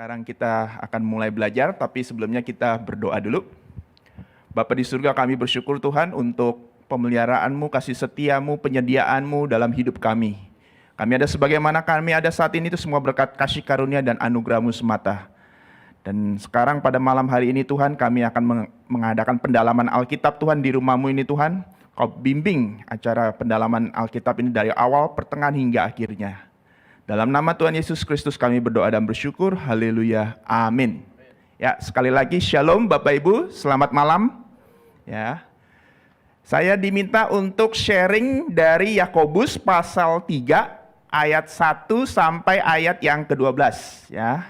Sekarang kita akan mulai belajar, tapi sebelumnya kita berdoa dulu. Bapa di surga, kami bersyukur Tuhan untuk pemeliharaan-Mu, kasih setia-Mu, penyediaan-Mu dalam hidup kami. Kami ada sebagaimana kami ada saat ini itu semua berkat kasih karunia dan anugerah-Mu semata. Dan sekarang pada malam hari ini Tuhan, kami akan mengadakan pendalaman Alkitab Tuhan di rumah-Mu ini Tuhan. Kau bimbing acara pendalaman Alkitab ini dari awal, pertengahan hingga akhirnya. Dalam nama Tuhan Yesus Kristus kami berdoa dan bersyukur. Haleluya. Amin. Ya, sekali lagi shalom Bapak Ibu, selamat malam. Ya. Saya diminta untuk sharing dari Yakobus pasal 3 ayat 1 sampai ayat yang ke-12 ya.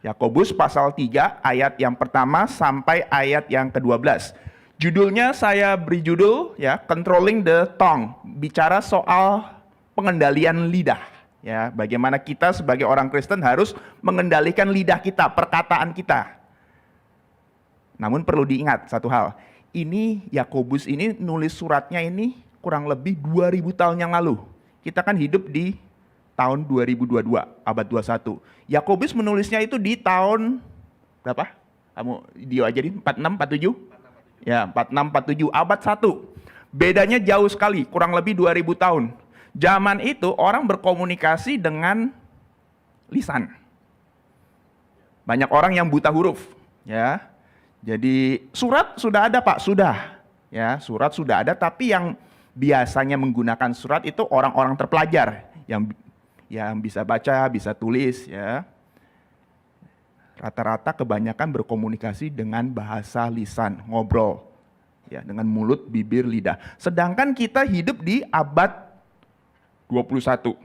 Yakobus pasal 3 ayat yang pertama sampai ayat yang ke-12. Judulnya saya beri judul ya, Controlling the Tongue, bicara soal pengendalian lidah. Ya, bagaimana kita sebagai orang Kristen harus mengendalikan lidah kita, perkataan kita. Namun perlu diingat satu hal, ini Yakobus ini nulis suratnya ini kurang lebih 2000 tahun yang lalu. Kita kan hidup di tahun 2022, abad 21. Yakobus menulisnya itu di tahun berapa? Kamu Dio aja di 46, 47? Ya, 46, 47, abad 1. Bedanya jauh sekali, kurang lebih 2000 tahun. Zaman itu orang berkomunikasi dengan lisan. Banyak orang yang buta huruf, ya. Jadi surat sudah ada Pak, sudah. Ya, surat sudah ada, tapi yang biasanya menggunakan surat itu orang-orang terpelajar yang bisa baca, bisa tulis, ya. Rata-rata kebanyakan berkomunikasi dengan bahasa lisan, ngobrol. Ya, dengan mulut, bibir, lidah. Sedangkan kita hidup di abad 21.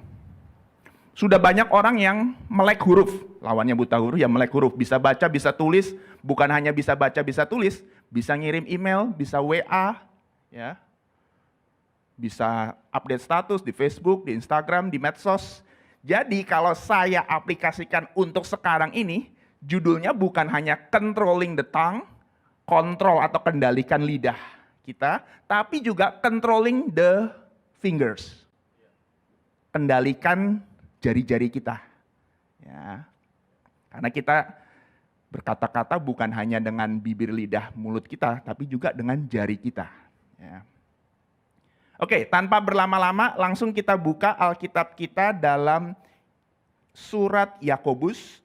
Sudah banyak orang yang melek huruf, lawannya buta huruf ya melek huruf, bisa baca, bisa tulis, bukan hanya bisa baca, bisa tulis, bisa ngirim email, bisa WA, ya, bisa update status di Facebook, di Instagram, di medsos. Jadi kalau saya aplikasikan untuk sekarang ini, judulnya bukan hanya controlling the tongue, kontrol atau kendalikan lidah kita, tapi juga controlling the fingers. Kendalikan jari-jari kita, ya. Karena kita berkata-kata bukan hanya dengan bibir, lidah, mulut kita, tapi juga dengan jari kita. Ya. Oke, tanpa berlama-lama, langsung kita buka Alkitab kita dalam surat Yakobus,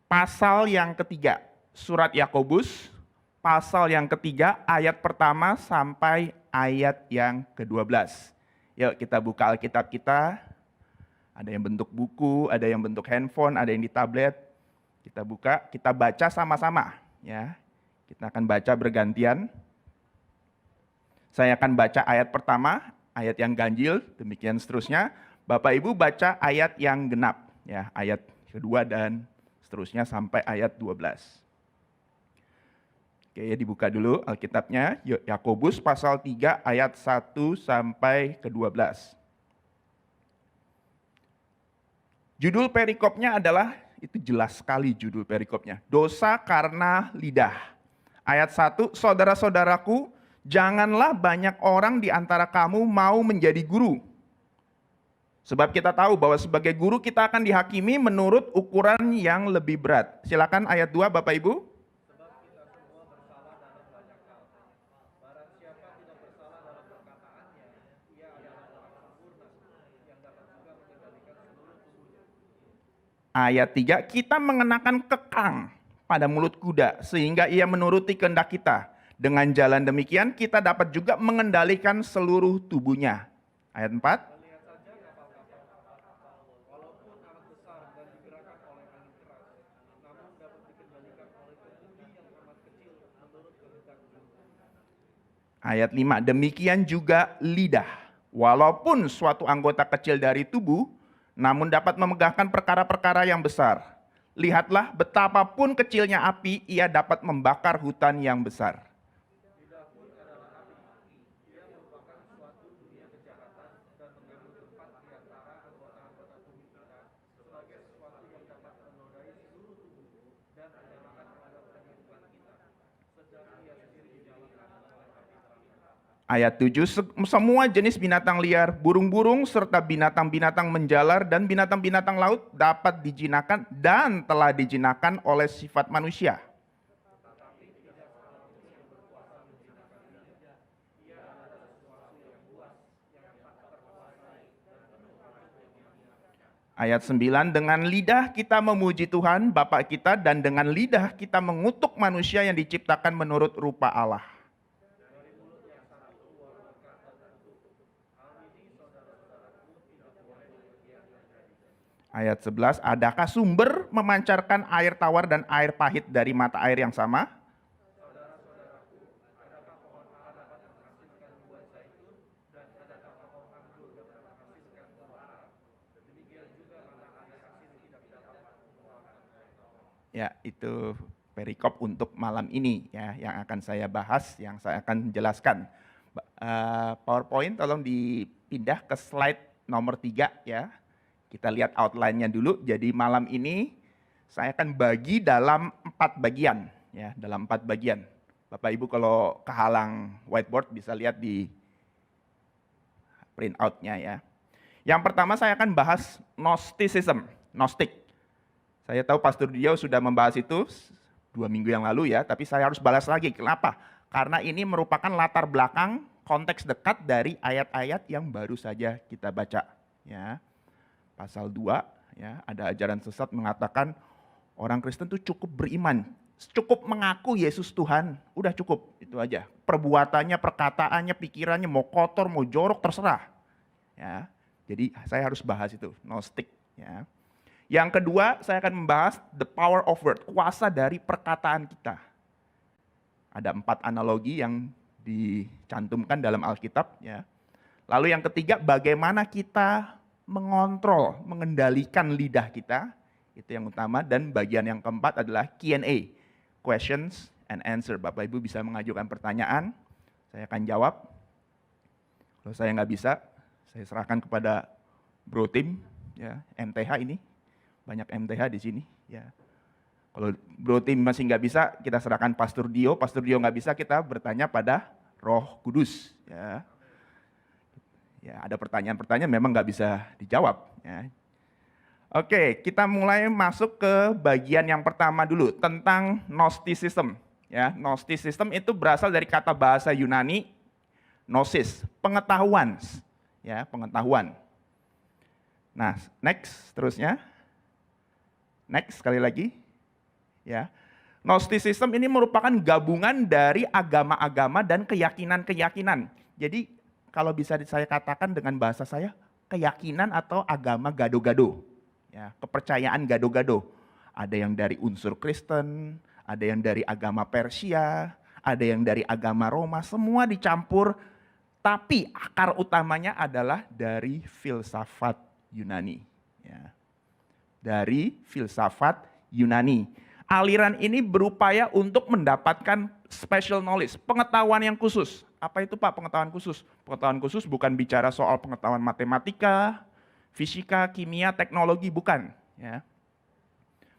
pasal yang ketiga. Surat Yakobus, pasal yang ketiga, ayat pertama sampai ayat yang ke-12. Yuk kita buka Alkitab kita. Ada yang bentuk buku, ada yang bentuk handphone, ada yang di tablet. Kita buka, kita baca sama-sama. Ya, kita akan baca bergantian. Saya akan baca ayat pertama, ayat yang ganjil, demikian seterusnya. Bapak Ibu baca ayat yang genap, ya, ayat kedua dan seterusnya sampai ayat 12. Oke, dibuka dulu Alkitabnya, Yakobus pasal 3 ayat 1 sampai ke-12. Judul perikopnya adalah, itu jelas sekali judul perikopnya, dosa karena lidah. Ayat 1, saudara-saudaraku, janganlah banyak orang di antara kamu mau menjadi guru. Sebab kita tahu bahwa sebagai guru kita akan dihakimi menurut ukuran yang lebih berat. Silakan ayat 2 Bapak Ibu. Ayat 3, kita mengenakan kekang pada mulut kuda sehingga ia menuruti kehendak kita. Dengan jalan demikian kita dapat juga mengendalikan seluruh tubuhnya. Ayat 4. Ayat 5, demikian juga lidah. Walaupun suatu anggota kecil dari tubuh, namun dapat memegahkan perkara-perkara yang besar. Lihatlah betapapun kecilnya api, ia dapat membakar hutan yang besar. Ayat 7, semua jenis binatang liar, burung-burung, serta binatang-binatang menjalar dan binatang-binatang laut dapat dijinakan dan telah dijinakan oleh sifat manusia. Ayat 9, dengan lidah kita memuji Tuhan, Bapa kita, dan dengan lidah kita mengutuk manusia yang diciptakan menurut rupa Allah. Ayat 11, adakah sumber memancarkan air tawar dan air pahit dari mata air yang sama? Ya, itu perikop untuk malam ini ya, yang akan saya bahas, yang saya akan jelaskan. PowerPoint tolong dipindah ke slide nomor 3 ya. Kita lihat outline-nya dulu. Jadi malam ini saya akan bagi dalam 4 bagian ya, dalam 4 bagian. Bapak Ibu kalau kehalang whiteboard bisa lihat di print out-nya ya. Yang pertama saya akan bahas Gnosticism, Gnostik. Saya tahu Pastor Dio sudah membahas itu 2 minggu yang lalu ya, tapi saya harus balas lagi. Kenapa? Karena ini merupakan latar belakang konteks dekat dari ayat-ayat yang baru saja kita baca. Ya. Pasal 2, ya, ada ajaran sesat mengatakan orang Kristen itu cukup beriman, cukup mengaku Yesus Tuhan, udah cukup, itu aja. Perbuatannya, perkataannya, pikirannya, mau kotor, mau jorok, terserah. Ya. Jadi saya harus bahas itu, Gnostik. Ya. Yang kedua, saya akan membahas the power of word, kuasa dari perkataan kita. Ada 4 analogi yang dicantumkan dalam Alkitab. Ya. Lalu yang ketiga, bagaimana kita mengontrol, mengendalikan lidah kita, itu yang utama. Dan bagian yang keempat adalah Q&A, questions and answer. Bapak Ibu bisa mengajukan pertanyaan, saya akan jawab. Kalau saya nggak bisa, saya serahkan kepada Bro Tim, ya, MTH ini. Banyak MTH di sini. Ya. Kalau Bro Tim masih nggak bisa, kita serahkan Pastor Dio. Pastor Dio nggak bisa, kita bertanya pada Roh Kudus. Ya, ya ada pertanyaan-pertanyaan memang nggak bisa dijawab. Ya. Oke, kita mulai masuk ke bagian yang pertama dulu tentang Gnosticism. Ya, Gnosticism itu berasal dari kata bahasa Yunani gnosis, pengetahuan. Ya, pengetahuan. Nah, next terusnya. Next, sekali lagi. Ya. Gnosticism ini merupakan gabungan dari agama-agama dan keyakinan-keyakinan. Jadi kalau bisa saya katakan dengan bahasa saya, keyakinan atau agama gado-gado. Ya, kepercayaan gado-gado. Ada yang dari unsur Kristen, ada yang dari agama Persia, ada yang dari agama Roma, semua dicampur. Tapi akar utamanya adalah dari filsafat Yunani. Ya. Dari filsafat Yunani. Aliran ini berupaya untuk mendapatkan special knowledge, pengetahuan yang khusus. Apa itu Pak pengetahuan khusus? Pengetahuan khusus bukan bicara soal pengetahuan matematika, fisika, kimia, teknologi, bukan. Ya.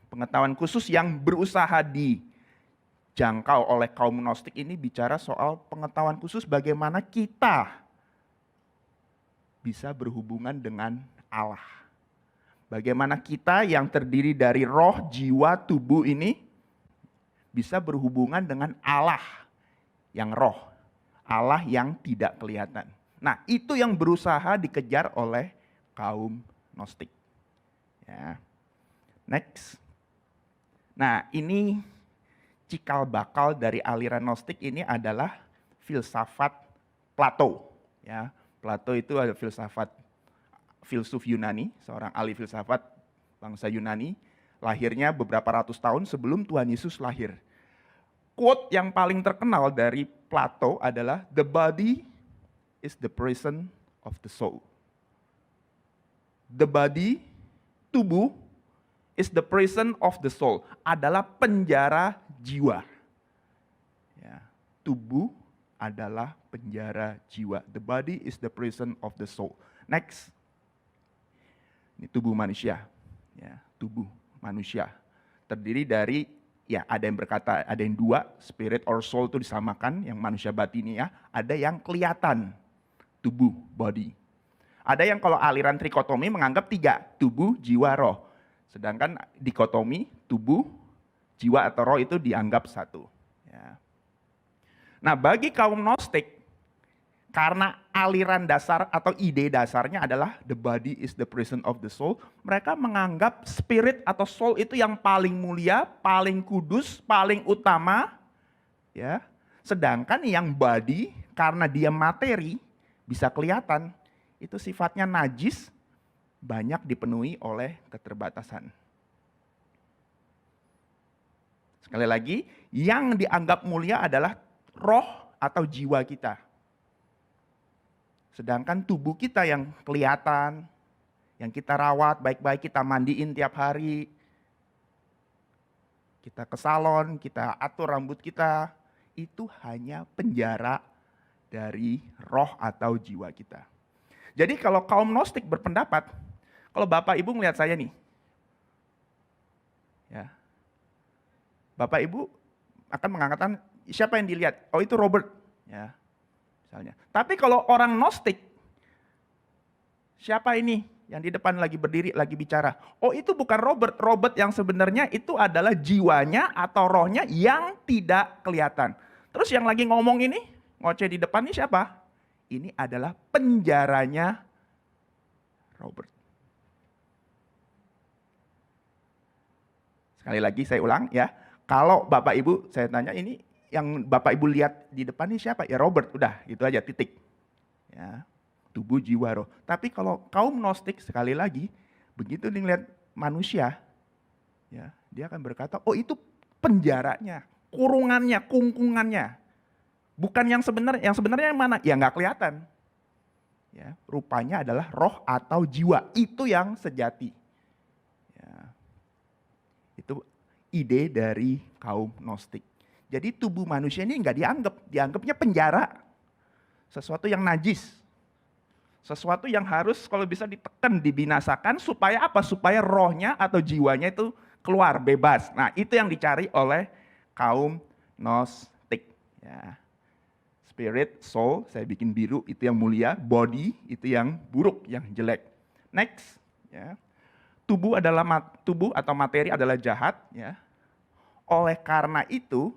Pengetahuan khusus yang berusaha dijangkau oleh kaum Gnostik ini bicara soal pengetahuan khusus bagaimana kita bisa berhubungan dengan Allah. Bagaimana kita yang terdiri dari roh, jiwa, tubuh ini bisa berhubungan dengan Allah yang roh, Allah yang tidak kelihatan. Nah, itu yang berusaha dikejar oleh kaum Gnostik. Ya. Next. Nah, ini cikal bakal dari aliran Gnostik ini adalah filsafat Plato. Ya, Plato itu ada filsuf Yunani, seorang ahli filsafat bangsa Yunani, lahirnya beberapa ratus tahun sebelum Tuhan Yesus lahir. Quote yang paling terkenal dari Plato adalah, "The body is the prison of the soul." The body, tubuh, is the prison of the soul, adalah penjara jiwa. Ya, tubuh adalah penjara jiwa. The body is the prison of the soul. Next. Ini tubuh manusia, ya, tubuh manusia terdiri dari ya ada yang berkata, ada yang dua, spirit or soul itu disamakan, yang manusia batiniah, ada yang kelihatan, tubuh, body. Ada yang kalau aliran trikotomi menganggap tiga, tubuh, jiwa, roh. Sedangkan dikotomi, tubuh, jiwa atau roh itu dianggap satu. Ya. Nah bagi kaum Gnostik, karena aliran dasar atau ide dasarnya adalah the body is the prison of the soul, mereka menganggap spirit atau soul itu yang paling mulia, paling kudus, paling utama, ya. Sedangkan yang body karena dia materi bisa kelihatan, itu sifatnya najis, banyak dipenuhi oleh keterbatasan. Sekali lagi, yang dianggap mulia adalah roh atau jiwa kita. Sedangkan tubuh kita yang kelihatan, yang kita rawat baik-baik, kita mandiin tiap hari, kita ke salon, kita atur rambut kita, itu hanya penjara dari roh atau jiwa kita. Jadi kalau kaum Gnostik berpendapat, kalau Bapak Ibu melihat saya nih, ya, Bapak Ibu akan mengatakan siapa yang dilihat? Oh itu Robert, ya. Misalnya. Tapi kalau orang Gnostik, siapa ini yang di depan lagi berdiri, lagi bicara? Oh itu bukan Robert, Robert yang sebenarnya itu adalah jiwanya atau rohnya yang tidak kelihatan. Terus yang lagi ngomong ini, ngoceh di depan ini siapa? Ini adalah penjaranya Robert. Sekali lagi saya ulang ya, kalau Bapak Ibu saya tanya ini, yang Bapak Ibu lihat di depan ini siapa? Ya Robert, udah gitu aja titik. Ya, tubuh, jiwa, roh. Tapi kalau kaum Gnostik sekali lagi, begitu dilihat manusia, ya dia akan berkata, oh itu penjaranya, kurungannya, kungkungannya. Bukan yang sebenarnya yang mana? Ya nggak kelihatan. Ya, rupanya adalah roh atau jiwa, itu yang sejati. Ya, itu ide dari kaum Gnostik. Jadi tubuh manusia ini nggak dianggapnya penjara. Sesuatu yang najis. Sesuatu yang harus kalau bisa ditekan, dibinasakan supaya apa? Supaya rohnya atau jiwanya itu keluar, bebas. Nah itu yang dicari oleh kaum Gnostik. Ya. Spirit, soul, saya bikin biru, itu yang mulia. Body, itu yang buruk, yang jelek. Next. Ya. Tubuh atau materi adalah jahat. Ya. Oleh karena itu,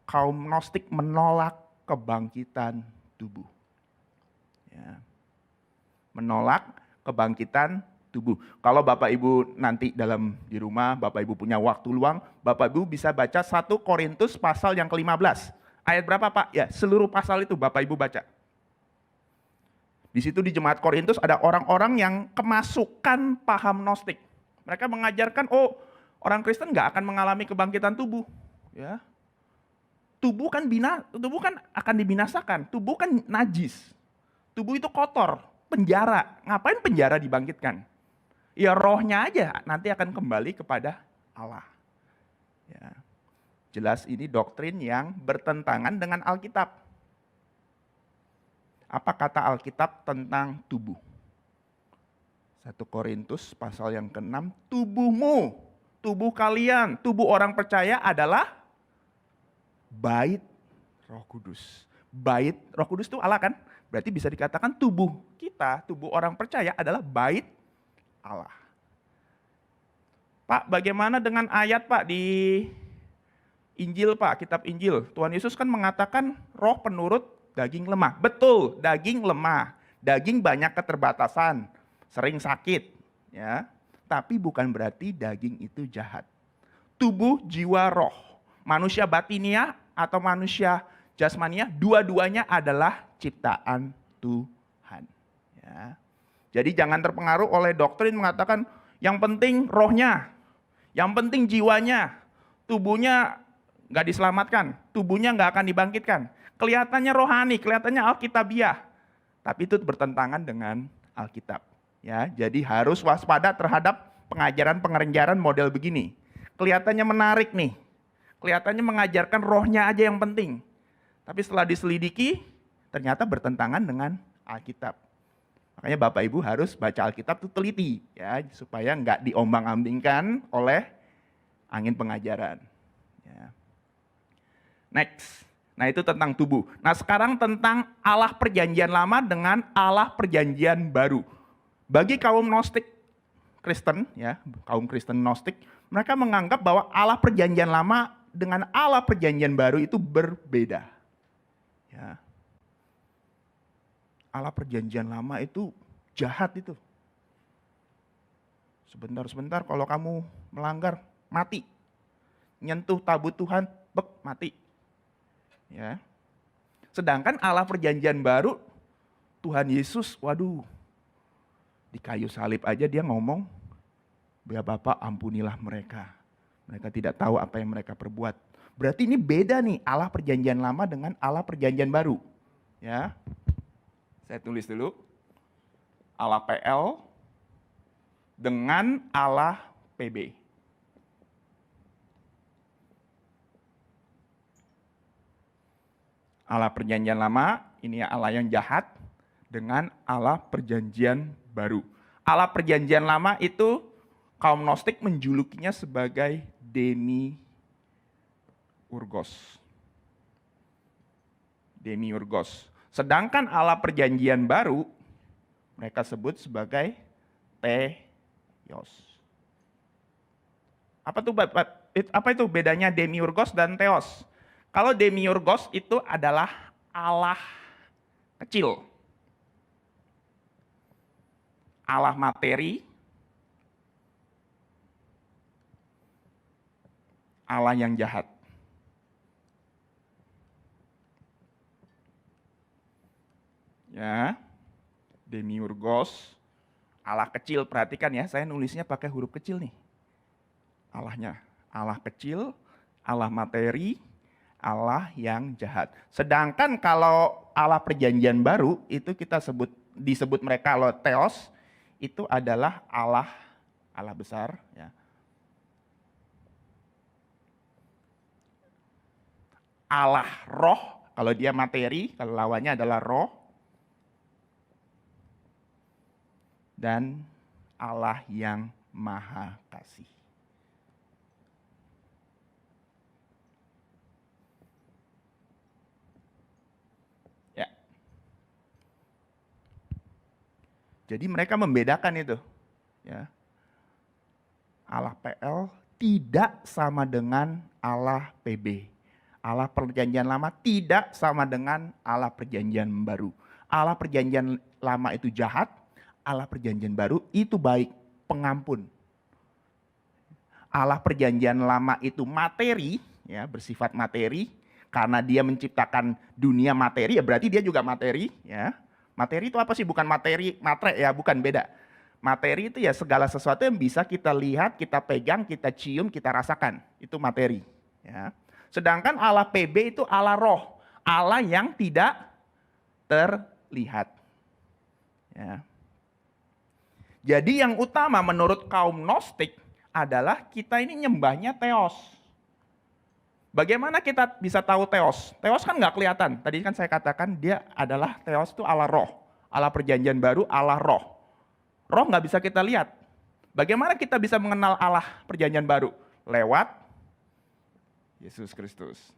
kaum Gnostik menolak kebangkitan tubuh. Ya. Menolak kebangkitan tubuh. Kalau Bapak Ibu nanti di rumah, Bapak Ibu punya waktu luang, Bapak Ibu bisa baca 1 Korintus pasal yang ke-15. Ayat berapa Pak? Ya, seluruh pasal itu Bapak Ibu baca. Di situ di jemaat Korintus ada orang-orang yang kemasukan paham Gnostik. Mereka mengajarkan, oh orang Kristen nggak akan mengalami kebangkitan tubuh. Ya. Tubuh kan akan dibinasakan, tubuh kan najis. Tubuh itu kotor, penjara. Ngapain penjara dibangkitkan? Ya rohnya aja nanti akan kembali kepada Allah. Ya. Jelas ini doktrin yang bertentangan dengan Alkitab. Apa kata Alkitab tentang tubuh? 1 Korintus pasal yang ke-6, tubuhmu, tubuh kalian, tubuh orang percaya adalah bait Roh Kudus. Bait Roh Kudus itu Allah kan? Berarti bisa dikatakan tubuh kita, tubuh orang percaya adalah bait Allah. Pak, bagaimana dengan ayat Pak di Injil Pak, kitab Injil? Tuhan Yesus kan mengatakan roh penurut, daging lemah. Betul, daging lemah. Daging banyak keterbatasan, sering sakit. Ya. Tapi bukan berarti daging itu jahat. Tubuh, jiwa, roh. Manusia batiniah atau manusia jasmania, dua-duanya adalah ciptaan Tuhan. Ya. Jadi jangan terpengaruh oleh doktrin mengatakan yang penting rohnya, yang penting jiwanya, tubuhnya nggak diselamatkan, tubuhnya nggak akan dibangkitkan. Kelihatannya rohani, kelihatannya alkitabiah, tapi itu bertentangan dengan Alkitab. Ya, jadi harus waspada terhadap pengajaran model begini. Kelihatannya menarik nih, kelihatannya mengajarkan rohnya aja yang penting. Tapi setelah diselidiki, ternyata bertentangan dengan Alkitab. Makanya Bapak Ibu harus baca Alkitab itu teliti, ya, supaya nggak diombang-ambingkan oleh angin pengajaran. Ya. Next. Nah itu tentang tubuh. Nah sekarang tentang Allah perjanjian lama dengan Allah perjanjian baru. Bagi kaum Gnostik Kristen, ya, kaum Kristen Gnostik, mereka menganggap bahwa Allah perjanjian lama dengan Allah perjanjian baru itu berbeda. Ya. Allah perjanjian lama itu jahat itu. Sebentar-sebentar kalau kamu melanggar, mati. Nyentuh tabut Tuhan, mati. Ya. Sedangkan Allah perjanjian baru, Tuhan Yesus, waduh, di kayu salib aja dia ngomong, ya Bapa ampunilah mereka. Mereka tidak tahu apa yang mereka perbuat. Berarti ini beda nih Allah perjanjian lama dengan Allah perjanjian baru. Ya, saya tulis dulu. Allah PL dengan Allah PB. Allah perjanjian lama, ini Allah yang jahat, dengan Allah perjanjian baru. Allah perjanjian lama itu kaum Gnostik menjulukinya sebagai Demiurgos. Demiurgos. Sedangkan Allah perjanjian baru, mereka sebut sebagai Theos. Apa itu bedanya Demiurgos dan Theos? Kalau Demiurgos itu adalah Allah kecil. Allah materi, Allah yang jahat. Ya, Demiurgos, Allah kecil, perhatikan ya, saya nulisnya pakai huruf kecil nih. Allahnya, Allah kecil, Allah materi, Allah yang jahat. Sedangkan kalau Allah perjanjian baru itu disebut mereka kalau Theos itu adalah Allah besar ya. Allah roh, kalau dia materi, kalau lawannya adalah roh. Dan Allah yang maha kasih. Jadi mereka membedakan itu. Ya. Allah PL tidak sama dengan Allah PB. Allah perjanjian lama tidak sama dengan Allah perjanjian baru. Allah perjanjian lama itu jahat, Allah perjanjian baru itu baik, pengampun. Allah perjanjian lama itu materi, ya, bersifat materi, karena dia menciptakan dunia materi, ya berarti dia juga materi, ya. Materi itu apa sih? Bukan materi, matre ya, bukan, beda. Materi itu ya segala sesuatu yang bisa kita lihat, kita pegang, kita cium, kita rasakan. Itu materi. Ya. Sedangkan Allah PB itu Allah roh. Allah yang tidak terlihat. Ya. Jadi yang utama menurut kaum Gnostik adalah kita ini nyembahnya Theos. Bagaimana kita bisa tahu Theos? Theos kan nggak kelihatan. Tadi kan saya katakan dia adalah Theos itu Allah roh. Allah perjanjian baru, Allah roh. Roh nggak bisa kita lihat. Bagaimana kita bisa mengenal Allah perjanjian baru? Lewat Yesus Kristus.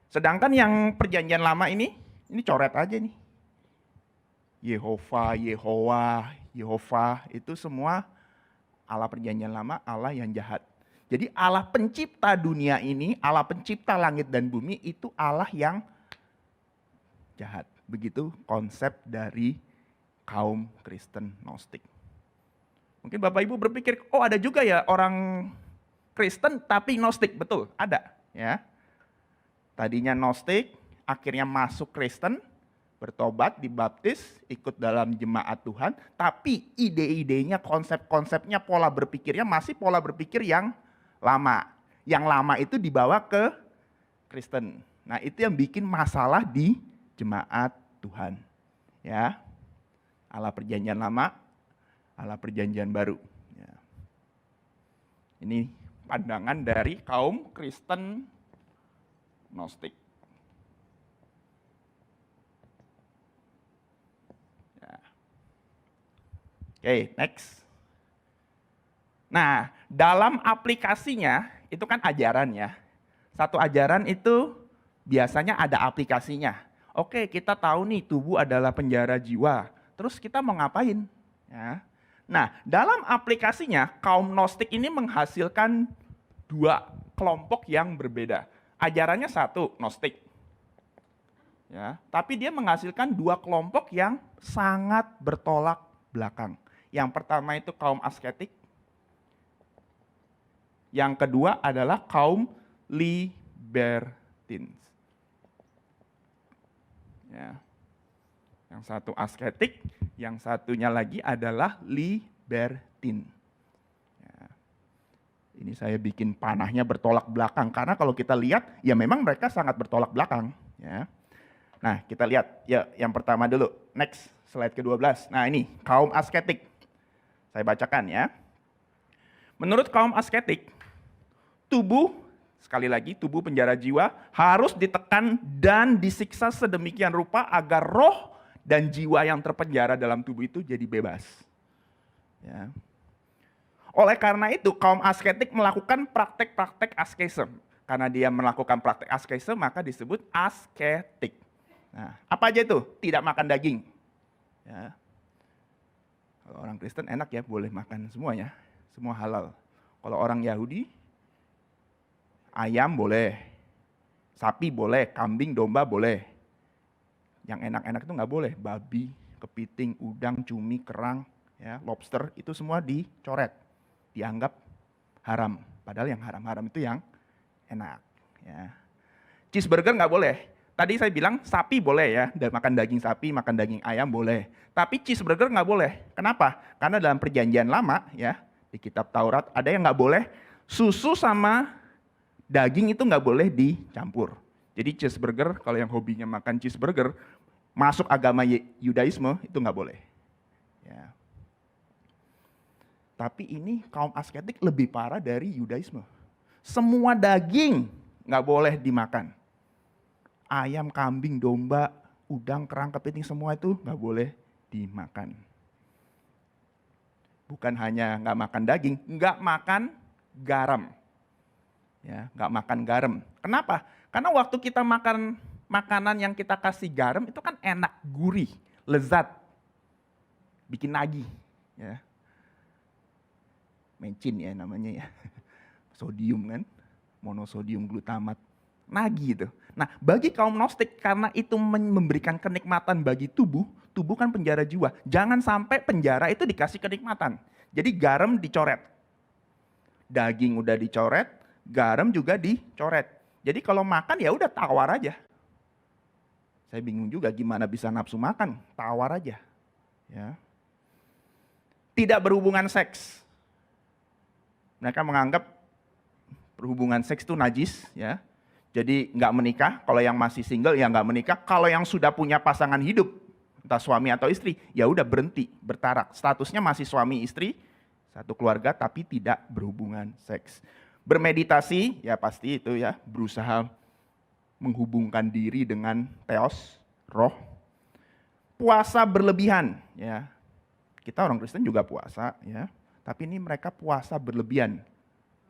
Sedangkan yang perjanjian lama ini coret aja nih. Yehova itu semua Allah perjanjian lama, Allah yang jahat. Jadi Allah pencipta dunia ini, Allah pencipta langit dan bumi itu Allah yang jahat. Begitu konsep dari kaum Kristen Gnostik. Mungkin Bapak Ibu berpikir, oh ada juga ya orang Kristen tapi Gnostik, betul, ada. Ya. Tadinya Gnostik, akhirnya masuk Kristen, bertobat, dibaptis, ikut dalam jemaat Tuhan, tapi ide-idenya, konsep-konsepnya, pola berpikirnya masih pola berpikir yang lama. Yang lama itu dibawa ke Kristen. Nah itu yang bikin masalah di jemaat Tuhan. Ya, Allah perjanjian lama, Allah perjanjian baru. Ya. Ini pandangan dari kaum Kristen Gnostik. Ya. Oke, next. Nah, dalam aplikasinya, itu kan ajaran ya. Satu ajaran itu biasanya ada aplikasinya. Oke, kita tahu nih tubuh adalah penjara jiwa. Terus kita mau ngapain? Ya. Nah, dalam aplikasinya, kaum Gnostik ini menghasilkan dua kelompok yang berbeda. Ajarannya satu, Gnostik. Ya, tapi dia menghasilkan dua kelompok yang sangat bertolak belakang. Yang pertama itu kaum asketik. Yang kedua adalah kaum libertines. Ya. Yang satu asketik, yang satunya lagi adalah libertine. Ya. Ini saya bikin panahnya bertolak belakang, karena kalau kita lihat, ya memang mereka sangat bertolak belakang. Ya. Nah, kita lihat ya yang pertama dulu. Next, slide ke-12. Nah ini, kaum asketik. Saya bacakan ya. Menurut kaum asketik, tubuh, sekali lagi tubuh penjara jiwa, harus ditekan dan disiksa sedemikian rupa agar roh dan jiwa yang terpenjara dalam tubuh itu jadi bebas. Ya. Oleh karena itu, kaum asketik melakukan praktek-praktek asketisme. Karena dia melakukan praktek asketisme, maka disebut asketik. Nah, apa aja itu? Tidak makan daging. Ya. Kalau orang Kristen enak ya, boleh makan semuanya, semua halal. Kalau orang Yahudi, ayam boleh, sapi boleh, kambing, domba boleh. Yang enak-enak itu nggak boleh, babi, kepiting, udang, cumi, kerang, ya, lobster, itu semua dicoret, dianggap haram. Padahal yang haram-haram itu yang enak. Ya. Cheeseburger nggak boleh. Tadi saya bilang sapi boleh ya, makan daging sapi, makan daging ayam boleh. Tapi cheeseburger nggak boleh. Kenapa? Karena dalam perjanjian lama ya, di kitab Taurat ada yang nggak boleh, susu sama daging itu nggak boleh dicampur. Jadi cheeseburger, kalau yang hobinya makan cheeseburger, masuk agama Yudaisme itu nggak boleh. Ya. Tapi ini kaum asketik lebih parah dari Yudaisme. Semua daging nggak boleh dimakan. Ayam, kambing, domba, udang, kerang, kepiting, semua itu nggak boleh dimakan. Bukan hanya nggak makan daging, nggak makan garam. Ya, nggak makan garam. Kenapa? Karena waktu kita makan makanan yang kita kasih garam itu kan enak, gurih, lezat, bikin nagih. Ya. Mencin ya namanya ya, sodium kan, monosodium glutamat, nagih itu. Nah bagi kaum Gnostik karena itu memberikan kenikmatan bagi tubuh, tubuh kan penjara jiwa. Jangan sampai penjara itu dikasih kenikmatan. Jadi garam dicoret, daging udah dicoret, garam juga dicoret. Jadi kalau makan ya udah tawar aja. Saya bingung juga gimana bisa nafsu makan, tawar aja. Ya. Tidak berhubungan seks. Mereka menganggap berhubungan seks itu najis, ya. Jadi nggak menikah. Kalau yang masih single ya nggak menikah. Kalau yang sudah punya pasangan hidup, entah suami atau istri, ya udah berhenti, bertarak. Statusnya masih suami istri, satu keluarga, tapi tidak berhubungan seks. Bermeditasi, ya pasti itu ya, berusaha menghubungkan diri dengan teos, roh. Puasa berlebihan, ya. Kita orang Kristen juga puasa, ya. Tapi ini mereka puasa berlebihan,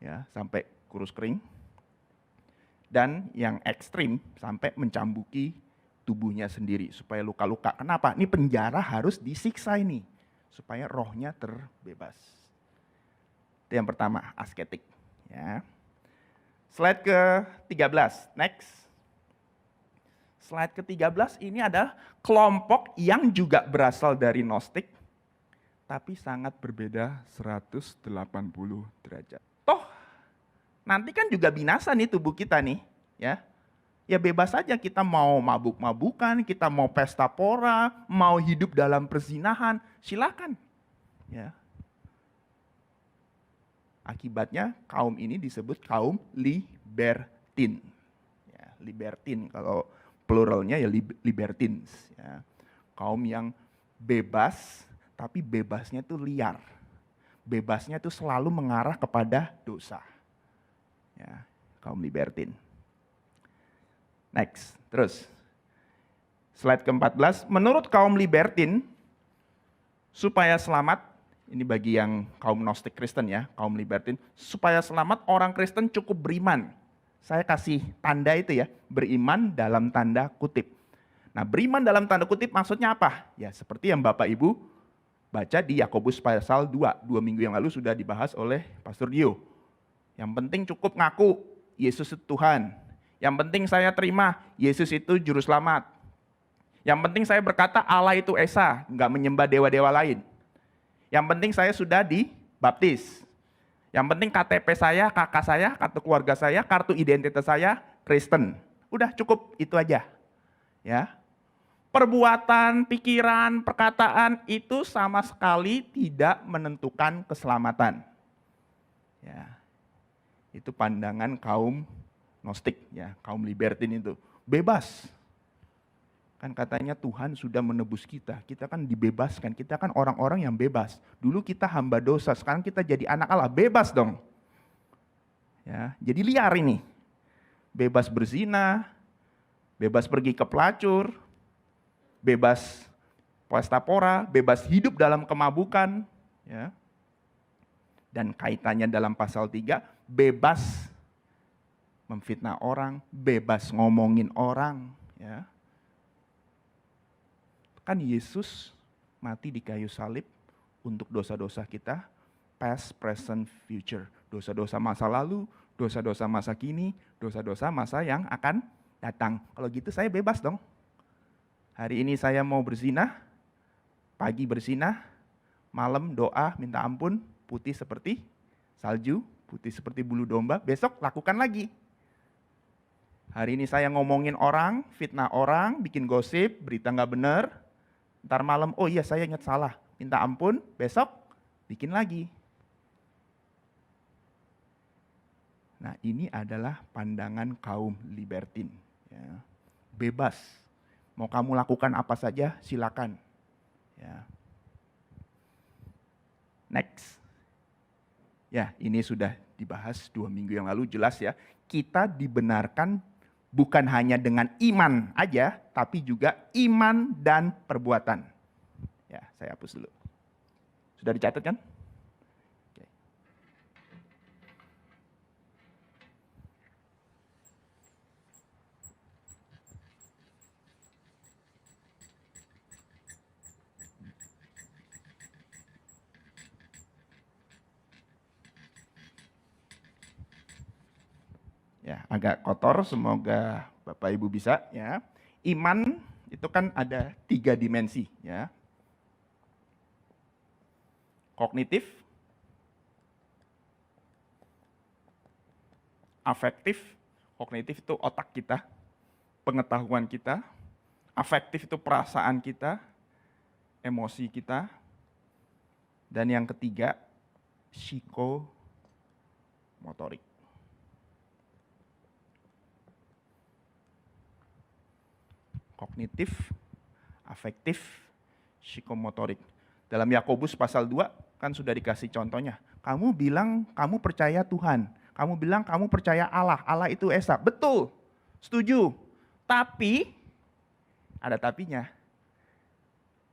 ya, sampai kurus kering. Dan yang ekstrim sampai mencambuki tubuhnya sendiri supaya luka-luka. Kenapa? Ini penjara harus disiksa ini supaya rohnya terbebas. Itu yang pertama, asketik. Ya. Slide ke-13, next. Slide ke-13 ini ada kelompok yang juga berasal dari Gnostik, tapi sangat berbeda 180 derajat. Toh, nanti kan juga binasa nih tubuh kita nih, ya. Ya bebas saja kita mau mabuk-mabukan, kita mau pesta pora, mau hidup dalam perzinahan, silakan. Ya. Akibatnya kaum ini disebut kaum libertine. Ya, libertine kalau pluralnya ya libertines. Ya. Kaum yang bebas, tapi bebasnya itu liar. Bebasnya itu selalu mengarah kepada dosa. Ya, kaum libertine. Next, terus. Slide ke-14, menurut kaum libertine, supaya selamat, Ini bagi yang kaum Gnostik Kristen ya, kaum libertin. Supaya selamat orang Kristen cukup beriman. Saya kasih tanda itu ya, beriman dalam tanda kutip. Nah, beriman dalam tanda kutip maksudnya apa? Ya, seperti yang Bapak Ibu baca di Yakobus pasal 2. 2 minggu yang lalu sudah dibahas oleh Pastor Dio. Yang penting cukup ngaku Yesus itu Tuhan. Yang penting saya terima Yesus itu juru selamat. Yang penting saya berkata Allah itu Esa, nggak menyembah dewa-dewa lain. Yang penting saya sudah dibaptis. Yang penting KTP saya, kakak saya, kartu keluarga saya, kartu identitas saya Kristen. Udah cukup itu aja. Ya. Perbuatan, pikiran, perkataan itu sama sekali tidak menentukan keselamatan. Ya. Itu pandangan kaum Gnostik, ya, kaum libertin itu. Bebas. Kan katanya Tuhan sudah menebus kita. Kita kan dibebaskan. Kita kan orang-orang yang bebas. Dulu kita hamba dosa, sekarang kita jadi anak Allah. Bebas dong. Ya, jadi liar ini. Bebas berzina, bebas pergi ke pelacur, bebas pesta pora, bebas hidup dalam kemabukan. Ya. Dan kaitannya dalam pasal 3, bebas memfitnah orang, bebas ngomongin orang. Ya. Kan Yesus mati di kayu salib untuk dosa-dosa kita, past, present, future. Dosa-dosa masa lalu, dosa-dosa masa kini, dosa-dosa masa yang akan datang. Kalau gitu saya bebas dong. Hari ini saya mau berzina, pagi berzina, malam doa minta ampun, putih seperti salju, putih seperti bulu domba, besok lakukan lagi. Hari ini saya ngomongin orang, fitnah orang, bikin gosip, berita nggak benar. Ntar malam, oh iya saya ingat salah, minta ampun, besok bikin lagi. Nah ini adalah pandangan kaum libertin. Ya. Bebas, mau kamu lakukan apa saja silakan. Ya. Next. Ya ini sudah dibahas 2 minggu yang lalu, jelas ya. Kita dibenarkan bukan hanya dengan iman aja, tapi juga iman dan perbuatan. Ya, saya hapus dulu. Sudah dicatat kan? Oke. Ya, agak kotor, semoga Bapak Ibu bisa ya. Iman itu kan ada 3 dimensi ya. Kognitif, afektif. Kognitif itu otak kita, pengetahuan kita. Afektif itu perasaan kita, emosi kita. Dan yang ketiga, psikomotorik. Kognitif, afektif, psikomotorik. Dalam Yakobus pasal 2 kan sudah dikasih contohnya. Kamu bilang kamu percaya Tuhan. Kamu bilang kamu percaya Allah. Allah itu Esa. Betul, setuju. Tapi, ada tapinya.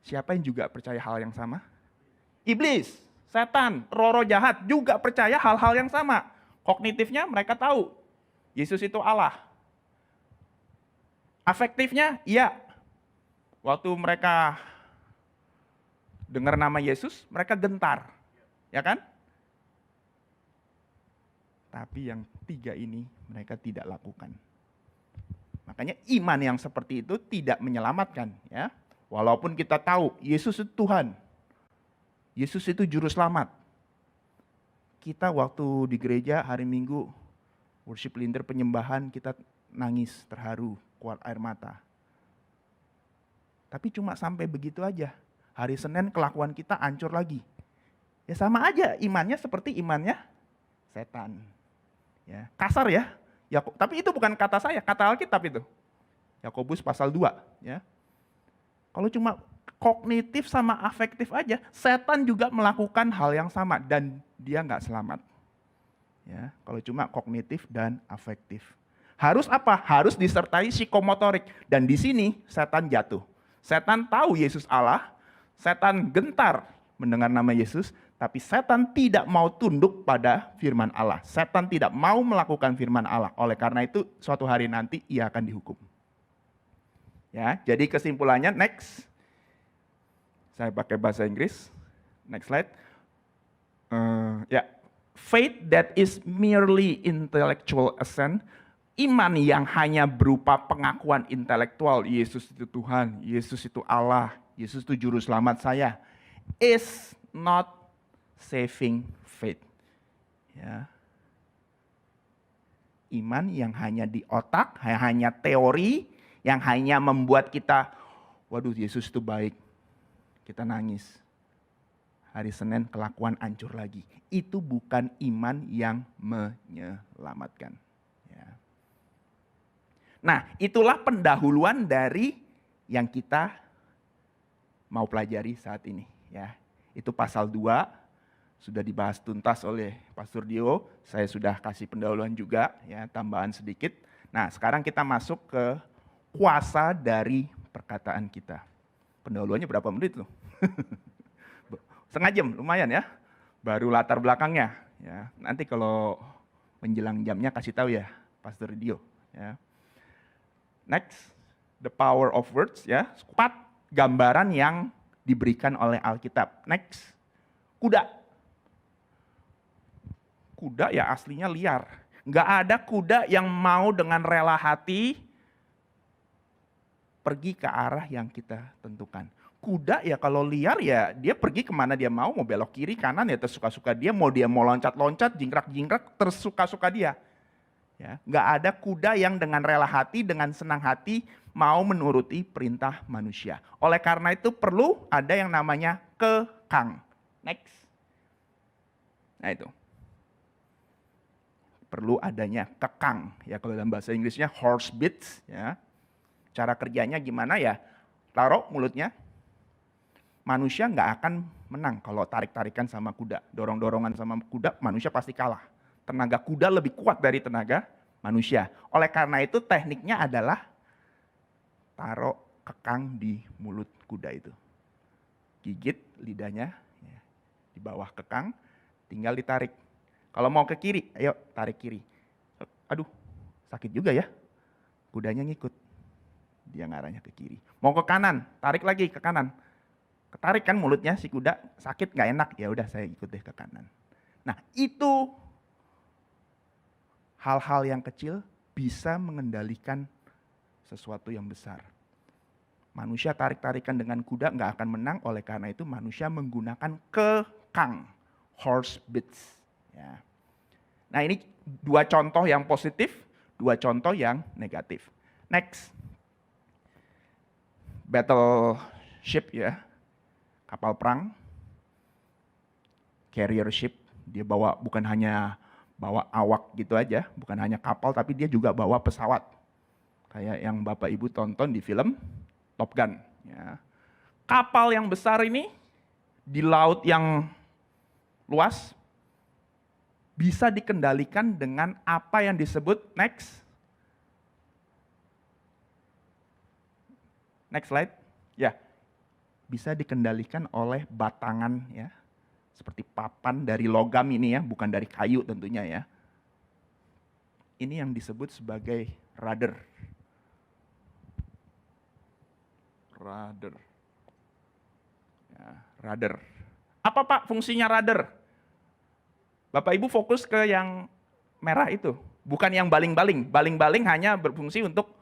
Siapa yang juga percaya hal yang sama? Iblis, setan, roh-roh jahat juga percaya hal-hal yang sama. Kognitifnya mereka tahu. Yesus itu Allah. Afektifnya, iya. Waktu mereka dengar nama Yesus, mereka gentar. Ya kan? Tapi yang 3 ini mereka tidak lakukan. Makanya iman yang seperti itu tidak menyelamatkan. Ya. Walaupun kita tahu Yesus itu Tuhan. Yesus itu juru selamat. Kita waktu di gereja hari Minggu, worship leader penyembahan, kita nangis, terharu, keluar air mata. Tapi cuma sampai begitu aja. Hari Senin kelakuan kita hancur lagi. Ya sama aja, imannya seperti imannya setan. Ya, kasar ya. Tapi itu bukan kata saya, kata Alkitab itu. Yakobus pasal 2. Ya. Kalau cuma kognitif sama afektif aja, setan juga melakukan hal yang sama dan dia nggak selamat. Ya, kalau cuma kognitif dan afektif. Harus apa? Harus disertai psikomotorik. Dan di sini setan jatuh. Setan tahu Yesus Allah, setan gentar mendengar nama Yesus, Tapi setan tidak mau tunduk pada firman Allah. Setan tidak mau melakukan firman Allah. Oleh karena itu suatu hari nanti ia akan dihukum. Ya, jadi kesimpulannya next. Saya pakai bahasa Inggris. Next slide. Ya, faith that is merely intellectual assent, iman yang hanya berupa pengakuan intelektual, Yesus itu Tuhan, Yesus itu Allah, Yesus itu juru selamat saya, is not saving faith. Ya. Iman yang hanya di otak, hanya teori, yang hanya membuat kita, waduh Yesus itu baik, kita nangis. Hari Senin kelakuan hancur lagi. Itu bukan iman yang menyelamatkan. Ya. Nah, itulah pendahuluan dari yang kita mau pelajari saat ini. Ya. Itu pasal 2. Sudah dibahas tuntas oleh Pastor Dio, saya sudah kasih pendahuluan juga, ya, tambahan sedikit. Nah, sekarang kita masuk ke kuasa dari perkataan kita. Pendahuluannya berapa menit loh? Setengah jam, lumayan ya. Baru latar belakangnya. Ya. Nanti kalau menjelang jamnya kasih tahu ya, Pastor Dio. Ya. Next, the power of words. Ya. 4 gambaran yang diberikan oleh Alkitab. Next, kuda. Kuda ya aslinya liar. Nggak ada kuda yang mau dengan rela hati pergi ke arah yang kita tentukan. Kuda ya kalau liar ya dia pergi kemana dia mau belok kiri kanan ya tersuka-suka dia mau loncat-loncat, jingkrak-jingkrak tersuka-suka dia. Ya, nggak ada kuda yang dengan rela hati, dengan senang hati mau menuruti perintah manusia. Oleh karena itu perlu ada yang namanya kekang. Next. Nah itu. Perlu adanya kekang, ya kalau dalam bahasa Inggrisnya horse bits, ya. Cara kerjanya gimana ya? Taruh mulutnya. Manusia nggak akan menang kalau tarik-tarikan sama kuda, dorong-dorongan sama kuda, manusia pasti kalah. Tenaga kuda lebih kuat dari tenaga manusia. Oleh karena itu tekniknya adalah taruh kekang di mulut kuda itu. Gigit lidahnya, ya, di bawah kekang, tinggal ditarik. Kalau mau ke kiri, ayo tarik kiri. Aduh, sakit juga ya. Kudanya ngikut. Dia ngarahnya ke kiri. Mau ke kanan, tarik lagi ke kanan. Ketarik kan mulutnya si kuda, sakit nggak enak. Ya udah saya ikut deh ke kanan. Nah, itu hal-hal yang kecil bisa mengendalikan sesuatu yang besar. Manusia tarik-tarikan dengan kuda nggak akan menang, oleh karena itu manusia menggunakan kekang, horse bits. Ya. Nah ini 2 contoh yang positif, 2 contoh yang negatif. Next, battleship ya, kapal perang, carrier ship, dia bawa bukan hanya bawa awak gitu aja, bukan hanya kapal tapi dia juga bawa pesawat. Kayak yang Bapak Ibu tonton di film Top Gun. Ya. Kapal yang besar ini di laut yang luas, bisa dikendalikan dengan apa yang disebut next slide. Ya, bisa dikendalikan oleh batangan ya, seperti papan dari logam ini ya, bukan dari kayu tentunya ya. Ini yang disebut sebagai rudder. Rudder. Ya, rudder. Apa Pak fungsinya rudder? Bapak Ibu fokus ke yang merah itu, bukan yang baling-baling. Baling-baling hanya berfungsi untuk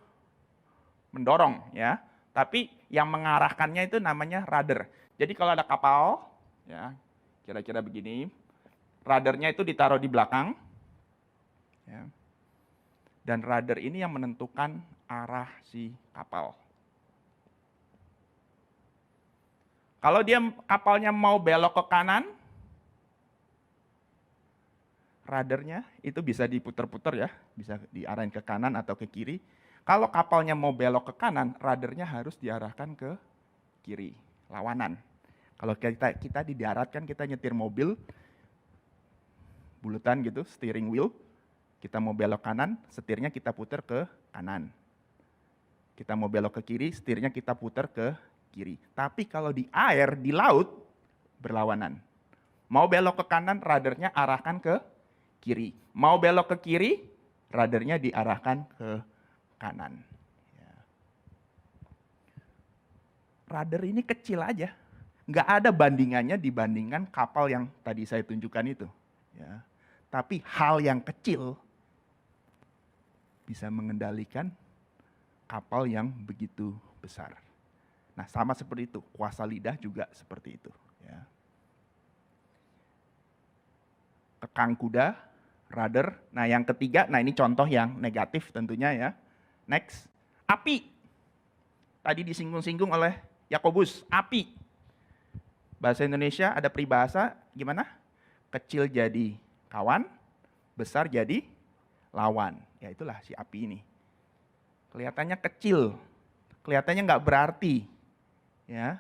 mendorong ya. Tapi yang mengarahkannya itu namanya rudder. Jadi kalau ada kapal ya, kira-kira begini, ruddernya itu ditaruh di belakang. Ya. Dan rudder ini yang menentukan arah si kapal. Kalau dia kapalnya mau belok ke kanan, ruddernya itu bisa diputer-puter ya, bisa diarahin ke kanan atau ke kiri. Kalau kapalnya mau belok ke kanan, ruddernya harus diarahkan ke kiri, lawanan. Kalau kita di darat kan kita nyetir mobil, bulutan gitu, steering wheel, kita mau belok kanan, setirnya kita puter ke kanan. Kita mau belok ke kiri, setirnya kita puter ke kiri. Tapi kalau di air, di laut, berlawanan. Mau belok ke kanan, radarnya arahkan ke kiri. Mau belok ke kiri, radarnya diarahkan ke kanan. Ya. Radar ini kecil aja. Nggak ada bandingannya dibandingkan kapal yang tadi saya tunjukkan itu. Ya. Tapi hal yang kecil bisa mengendalikan kapal yang begitu besar. Nah, sama seperti itu. Kuasa lidah juga seperti itu. Ya. Kekang kuda, radar. Nah, yang ketiga, nah ini contoh yang negatif tentunya ya. Next, api. Tadi disinggung-singgung oleh Yakobus, api. Bahasa Indonesia ada peribahasa gimana? Kecil jadi kawan, besar jadi lawan. Ya itulah si api ini. Kelihatannya kecil, kelihatannya nggak berarti, ya.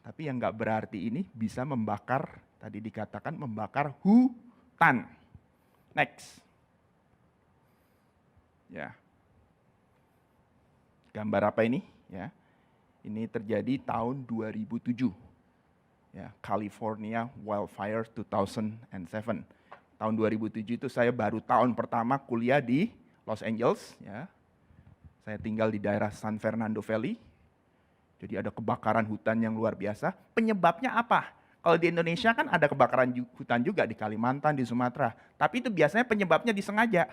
Tapi yang nggak berarti ini bisa membakar, tadi dikatakan membakar hutan. Next. Ya. Gambar apa ini? Ya. Ini terjadi tahun 2007. Ya, California Wildfire 2007. Tahun 2007 itu saya baru tahun pertama kuliah di Los Angeles. Ya. Saya tinggal di daerah San Fernando Valley. Jadi ada kebakaran hutan yang luar biasa. Penyebabnya apa? Kalau di Indonesia kan ada kebakaran hutan juga di Kalimantan, di Sumatera. Tapi itu biasanya penyebabnya disengaja.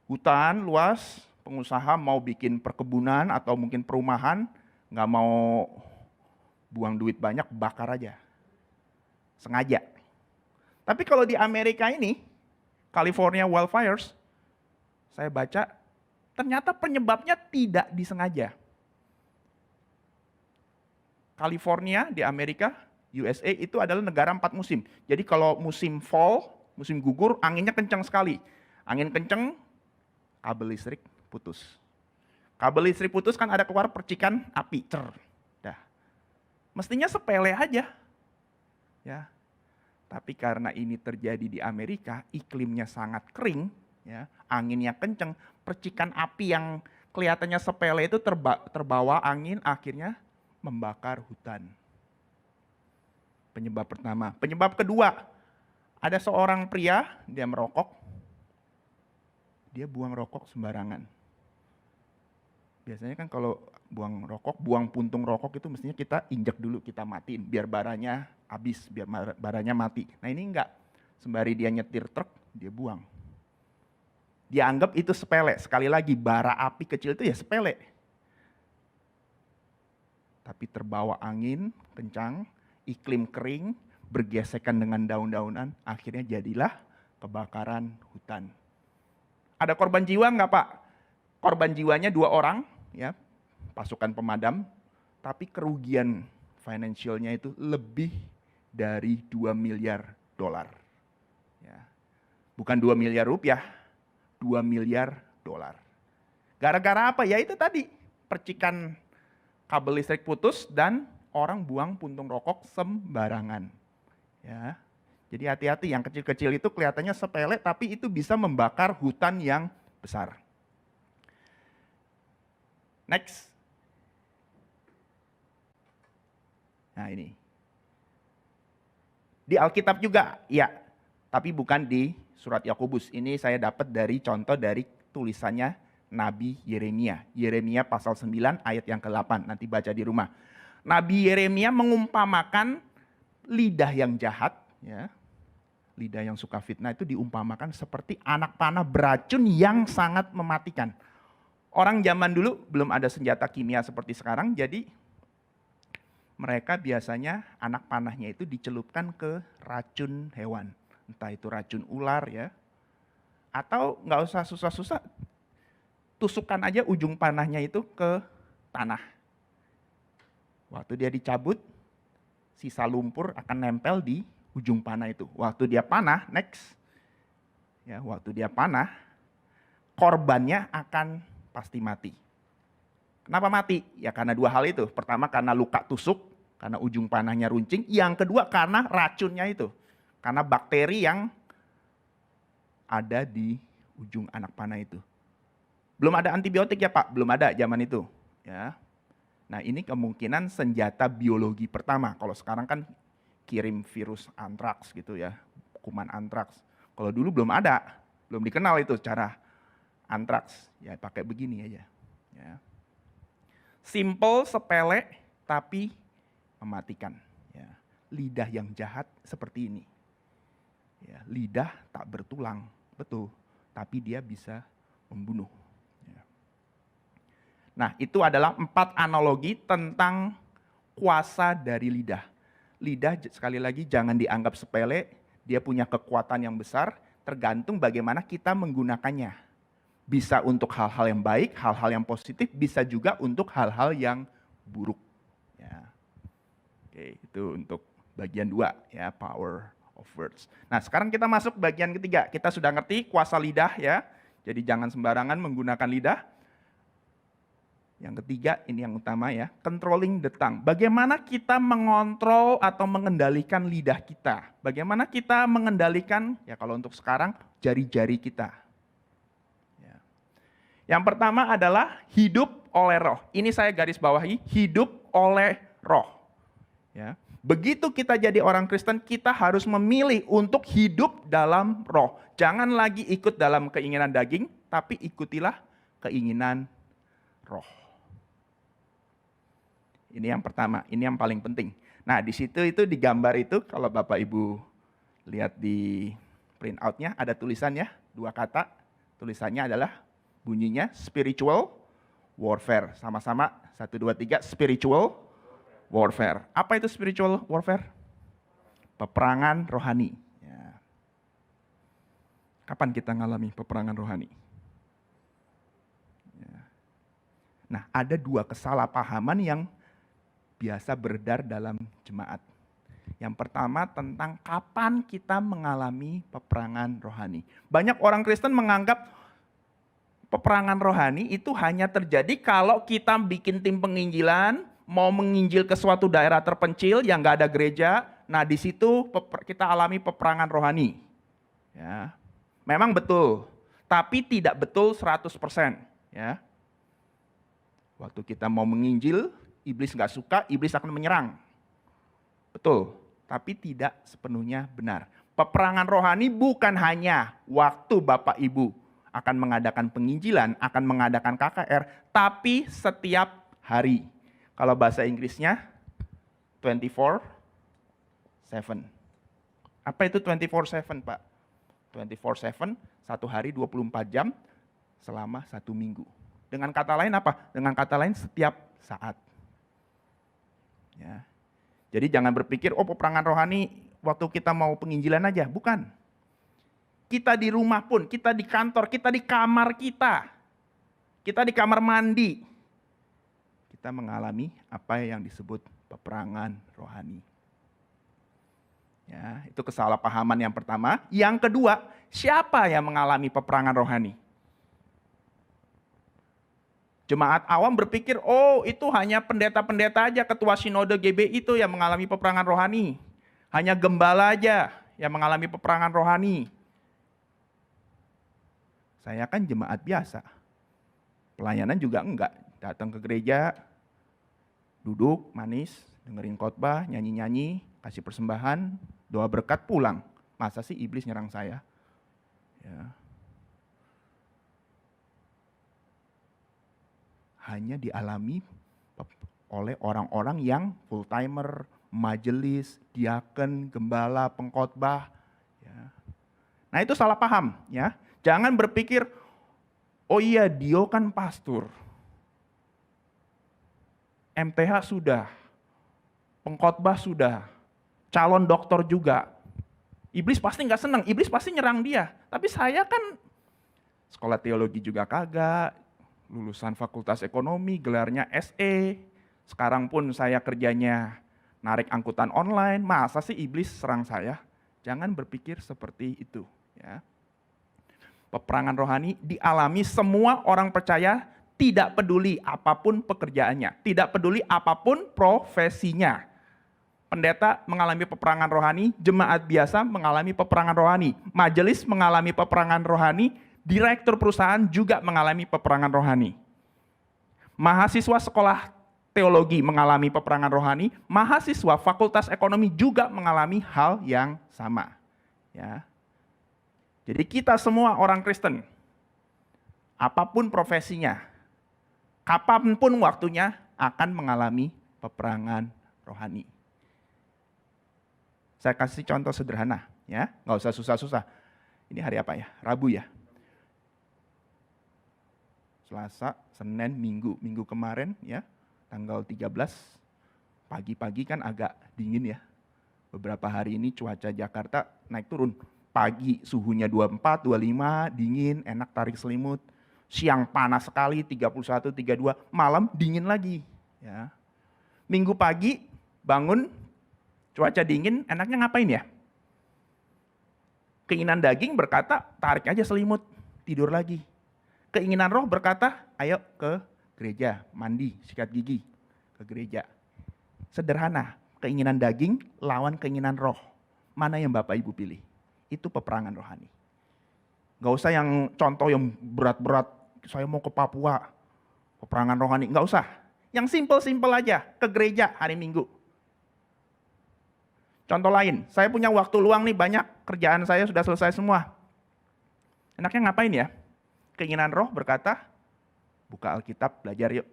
Hutan luas, pengusaha mau bikin perkebunan atau mungkin perumahan, nggak mau buang duit banyak, bakar aja. Sengaja. Tapi kalau di Amerika ini, California Wildfires, saya baca, ternyata penyebabnya tidak disengaja. California di Amerika, USA itu adalah negara 4 musim. Jadi kalau musim fall, musim gugur, anginnya kencang sekali. Angin kencang, kabel listrik putus. Kabel listrik putus kan ada keluar percikan api, dah. Mestinya sepele aja. Ya. Tapi karena ini terjadi di Amerika, iklimnya sangat kering, ya, anginnya kencang, percikan api yang kelihatannya sepele itu terbawa angin, akhirnya membakar hutan. Penyebab pertama. Penyebab kedua, ada seorang pria, dia merokok, dia buang rokok sembarangan. Biasanya kan kalau buang rokok, buang puntung rokok itu mestinya kita injak dulu, kita matiin, biar baranya habis, biar baranya mati. Nah ini enggak, sembari dia nyetir truk, dia buang. Dia anggap itu sepele, sekali lagi bara api kecil itu ya sepele. Tapi terbawa angin kencang, iklim kering, bergesekan dengan daun-daunan, akhirnya jadilah kebakaran hutan. Ada korban jiwa enggak Pak? Korban jiwanya 2 orang, ya, pasukan pemadam, tapi kerugian finansialnya itu lebih dari 2 miliar dolar. Ya. Bukan 2 miliar rupiah, 2 miliar dolar. Gara-gara apa? Ya itu tadi, percikan kabel listrik putus dan orang buang puntung rokok sembarangan. Ya. Jadi hati-hati, yang kecil-kecil itu kelihatannya sepele, tapi itu bisa membakar hutan yang besar. Next. Nah ini. Di Alkitab juga, ya. Tapi bukan di surat Yakobus. Ini saya dapat dari contoh dari tulisannya Nabi Yeremia. Yeremia pasal 9 ayat yang ke-8. Nanti baca di rumah. Nabi Yeremia mengumpamakan lidah yang jahat, ya. Lidah yang suka fitnah itu diumpamakan seperti anak panah beracun yang sangat mematikan. Orang zaman dulu belum ada senjata kimia seperti sekarang, jadi mereka biasanya anak panahnya itu dicelupkan ke racun hewan. Entah itu racun ular ya, atau nggak usah susah-susah, tusukkan aja ujung panahnya itu ke tanah. Waktu dia dicabut, sisa lumpur akan nempel di ujung panah itu. Waktu dia panah, next, ya, waktu dia panah, korbannya akan pasti mati. Kenapa mati? Ya karena 2 hal itu. Pertama karena luka tusuk, karena ujung panahnya runcing. Yang kedua karena racunnya itu. Karena bakteri yang ada di ujung anak panah itu. Belum ada antibiotik ya Pak? Belum ada zaman itu. Ya. Nah ini kemungkinan senjata biologi pertama. Kalau sekarang kan kirim virus antraks gitu ya, kuman antraks. Kalau dulu belum ada, belum dikenal itu cara antraks, ya pakai begini aja. Ya. Simple, sepele, tapi mematikan. Ya. Lidah yang jahat seperti ini. Ya, lidah tak bertulang, betul, tapi dia bisa membunuh. Ya. Nah, itu adalah 4 analogi tentang kuasa dari lidah. Lidah sekali lagi jangan dianggap sepele, dia punya kekuatan yang besar, tergantung bagaimana kita menggunakannya. Bisa untuk hal-hal yang baik, hal-hal yang positif, bisa juga untuk hal-hal yang buruk. Ya. Oke, itu untuk bagian 2 ya, power of words. Nah, sekarang kita masuk bagian ketiga. Kita sudah ngerti kuasa lidah ya. Jadi jangan sembarangan menggunakan lidah. Yang ketiga, ini yang utama ya, controlling the tongue. Bagaimana kita mengontrol atau mengendalikan lidah kita? Bagaimana kita mengendalikan, ya kalau untuk sekarang, jari-jari kita. Ya. Yang pertama adalah hidup oleh roh. Ini saya garis bawahi, hidup oleh roh. Ya. Begitu kita jadi orang Kristen, kita harus memilih untuk hidup dalam roh. Jangan lagi ikut dalam keinginan daging, tapi ikutilah keinginan roh. Ini yang pertama, ini yang paling penting. Nah, di situ itu di gambar itu, kalau Bapak Ibu lihat di print out-nya, ada tulisannya, 2 kata. Tulisannya adalah bunyinya spiritual warfare. Sama-sama, 1, 2, 3, spiritual warfare. Apa itu spiritual warfare? Peperangan rohani. Ya. Kapan kita ngalami peperangan rohani? Ya. Nah, ada 2 kesalahpahaman yang biasa beredar dalam jemaat. Yang pertama tentang kapan kita mengalami peperangan rohani. Banyak orang Kristen menganggap peperangan rohani itu hanya terjadi kalau kita bikin tim penginjilan, mau menginjil ke suatu daerah terpencil yang nggak ada gereja. Nah, di situ kita alami peperangan rohani. Ya. Memang betul, tapi tidak betul 100%. Ya. Waktu kita mau menginjil, iblis nggak suka, iblis akan menyerang. Betul, tapi tidak sepenuhnya benar. Peperangan rohani bukan hanya waktu Bapak Ibu akan mengadakan penginjilan, akan mengadakan KKR, tapi setiap hari. Kalau bahasa Inggrisnya 24/7. Apa itu 24/7, Pak? 24/7, 1 hari 24 jam selama 1 minggu. Dengan kata lain apa? Dengan kata lain setiap saat. Ya. Jadi jangan berpikir, oh peperangan rohani waktu kita mau penginjilan aja. Bukan. Kita di rumah pun, kita di kantor, kita di kamar kita di kamar mandi. Kita mengalami apa yang disebut peperangan rohani. Ya, itu kesalahpahaman yang pertama. Yang kedua, siapa yang mengalami peperangan rohani? Jemaat awam berpikir, oh itu hanya pendeta-pendeta aja, ketua sinode GB itu yang mengalami peperangan rohani. Hanya gembala aja yang mengalami peperangan rohani. Saya kan jemaat biasa. Pelayanan juga enggak. Datang ke gereja, duduk, manis, dengerin khotbah, nyanyi-nyanyi, kasih persembahan, doa berkat, pulang. Masa sih iblis nyerang saya? Ya. Hanya dialami oleh orang-orang yang full timer, majelis, diaken, gembala, pengkhotbah. Ya. Nah itu salah paham. Ya. Jangan berpikir, oh iya Dio kan pastor, MTH sudah, pengkhotbah sudah, calon doktor juga. Iblis pasti nggak senang, iblis pasti nyerang dia. Tapi saya kan sekolah teologi juga kagak, lulusan fakultas ekonomi, gelarnya SE. Sekarang pun saya kerjanya narik angkutan online. Masa sih iblis serang saya? Jangan berpikir seperti itu. Ya. Peperangan rohani dialami semua orang percaya, tidak peduli apapun pekerjaannya, tidak peduli apapun profesinya. Pendeta mengalami peperangan rohani, jemaat biasa mengalami peperangan rohani, majelis mengalami peperangan rohani, direktur perusahaan juga mengalami peperangan rohani. Mahasiswa sekolah teologi mengalami peperangan rohani, mahasiswa Fakultas Ekonomi juga mengalami hal yang sama. Ya. Jadi kita semua orang Kristen, apapun profesinya, kapanpun waktunya akan mengalami peperangan rohani. Saya kasih contoh sederhana, ya, nggak usah susah-susah. Ini hari apa ya? Rabu ya. Selasa, Senin, Minggu kemarin ya, tanggal 13, pagi-pagi kan agak dingin ya. Beberapa hari ini cuaca Jakarta naik turun. Pagi suhunya 24, 25, dingin, enak tarik selimut. Siang panas sekali, 31, 32, malam dingin lagi. Ya. Minggu pagi bangun, cuaca dingin, enaknya ngapain ya? Keinginan daging berkata, tarik aja selimut, tidur lagi. Keinginan roh berkata, ayo ke gereja, mandi, sikat gigi, ke gereja. Sederhana, keinginan daging lawan keinginan roh. Mana yang Bapak Ibu pilih? Itu peperangan rohani. Gak usah yang contoh yang berat-berat, saya mau ke Papua, peperangan rohani, gak usah. Yang simpel-simpel aja, ke gereja hari Minggu. Contoh lain, saya punya waktu luang nih banyak, kerjaan saya sudah selesai semua. Enaknya ngapain ya? Keinginan roh berkata, buka Alkitab, belajar yuk.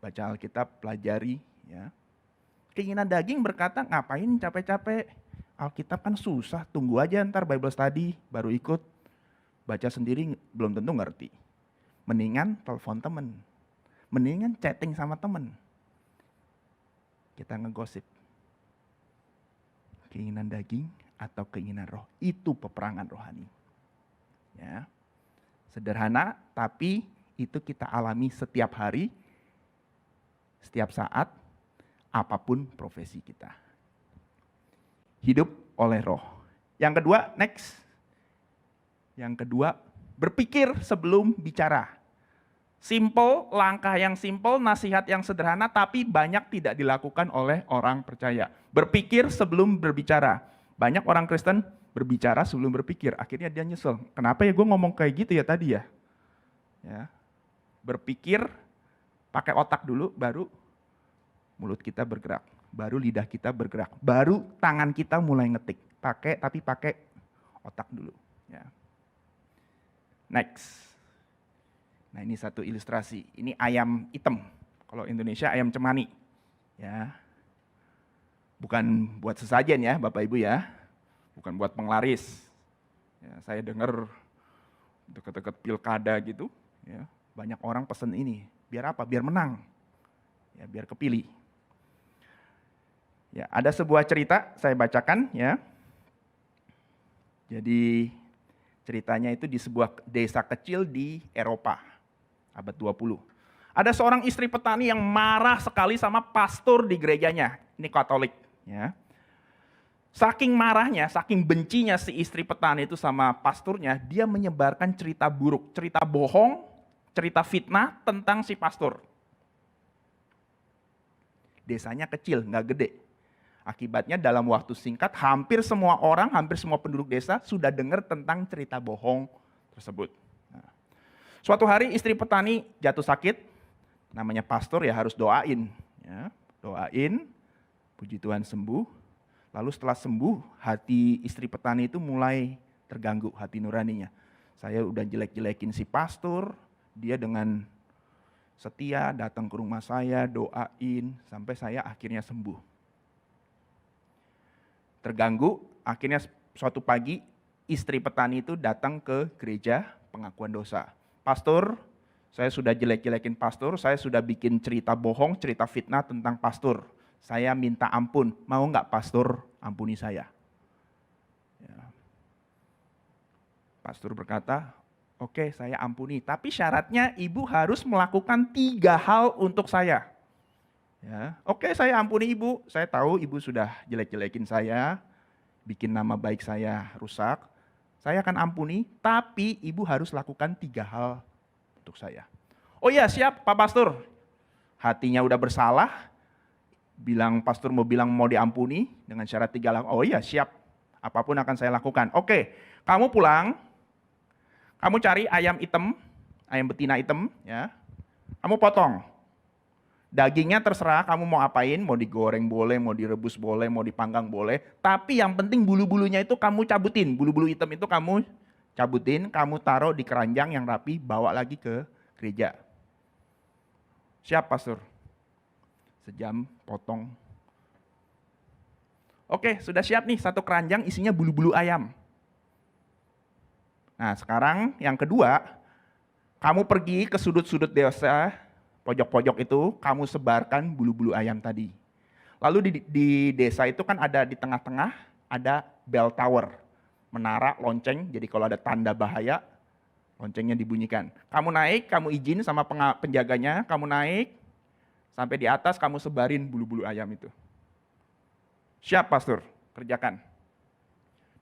Baca Alkitab, pelajari. Ya. Keinginan daging berkata, ngapain capek-capek? Alkitab kan susah, tunggu aja ntar Bible study, baru ikut. Baca sendiri belum tentu ngerti. Mendingan telepon temen. Mendingan chatting sama temen. Kita ngegosip. Keinginan daging atau keinginan roh, itu peperangan rohani. Ya. Sederhana, tapi itu kita alami setiap hari, setiap saat, apapun profesi kita. Hidup oleh roh. Yang kedua, next. Yang kedua, berpikir sebelum bicara. Simple, langkah yang simple, nasihat yang sederhana, tapi banyak tidak dilakukan oleh orang percaya. Berpikir sebelum berbicara. Banyak orang Kristen berbicara sebelum berpikir, akhirnya dia nyesel. Kenapa ya gue ngomong kayak gitu ya tadi ya? Ya. Berpikir, pakai otak dulu, baru mulut kita bergerak. Baru lidah kita bergerak. Baru tangan kita mulai ngetik. Tapi pakai otak dulu. Ya. Next. Nah ini satu ilustrasi. Ini ayam hitam. Kalau Indonesia ayam cemani. Ya. Bukan buat sesajen ya Bapak Ibu ya. Bukan buat penglaris. Ya, saya dengar deket-deket pilkada gitu. Ya, banyak orang pesen ini. Biar apa? Biar menang. Ya, biar kepilih. Ya, ada sebuah cerita saya bacakan ya. Jadi ceritanya itu di sebuah desa kecil di Eropa, abad 20. Ada seorang istri petani yang marah sekali sama pastor di gerejanya. Ini Katolik. Ya. Saking marahnya, saking bencinya si istri petani itu sama pasturnya, dia menyebarkan cerita buruk, cerita bohong, cerita fitnah tentang si pastor. Desanya kecil, nggak gede. Akibatnya dalam waktu singkat, hampir semua orang, hampir semua penduduk desa sudah dengar tentang cerita bohong tersebut. Nah, suatu hari istri petani jatuh sakit, namanya pastor ya harus doain. Ya, doain, puji Tuhan sembuh. Lalu setelah sembuh, hati istri petani itu mulai terganggu, hati nuraninya. Saya udah jelek-jelekin si pastor, dia dengan setia datang ke rumah saya, doain, sampai saya akhirnya sembuh. Terganggu, akhirnya suatu pagi istri petani itu datang ke gereja pengakuan dosa. Pastor, saya sudah jelek-jelekin pastor, saya sudah bikin cerita bohong, cerita fitnah tentang pastor. Saya minta ampun, mau nggak pastor ampuni saya? Ya. Pastor berkata, oke saya ampuni, tapi syaratnya ibu harus melakukan 3 hal untuk saya. Ya. Oke saya ampuni ibu, saya tahu ibu sudah jelek-jelekin saya, bikin nama baik saya rusak. Saya akan ampuni, tapi ibu harus lakukan 3 hal untuk saya. Oh iya siap Pak Pastor, hatinya udah bersalah, pastor mau bilang mau diampuni dengan syarat 3 hal. Oh iya siap, apapun akan saya lakukan. Oke, kamu pulang, kamu cari ayam hitam, ayam betina hitam, ya. Kamu potong. Dagingnya terserah kamu mau apain, mau digoreng boleh, mau direbus boleh, mau dipanggang boleh. Tapi yang penting bulu-bulunya itu kamu cabutin. Bulu-bulu hitam itu kamu cabutin, kamu taruh di keranjang yang rapi, bawa lagi ke gereja. Siap, Pastor? Sejam, potong. Oke, sudah siap nih, satu keranjang isinya bulu-bulu ayam. Nah, sekarang yang kedua, kamu pergi ke sudut-sudut desa, pojok-pojok itu, kamu sebarkan bulu-bulu ayam tadi. Lalu di desa itu kan ada di tengah-tengah, ada bell tower. Menara, lonceng, jadi kalau ada tanda bahaya, loncengnya dibunyikan. Kamu naik, kamu izin sama penjaganya, kamu naik, sampai di atas kamu sebarin bulu-bulu ayam itu. Siap, Pastor, kerjakan.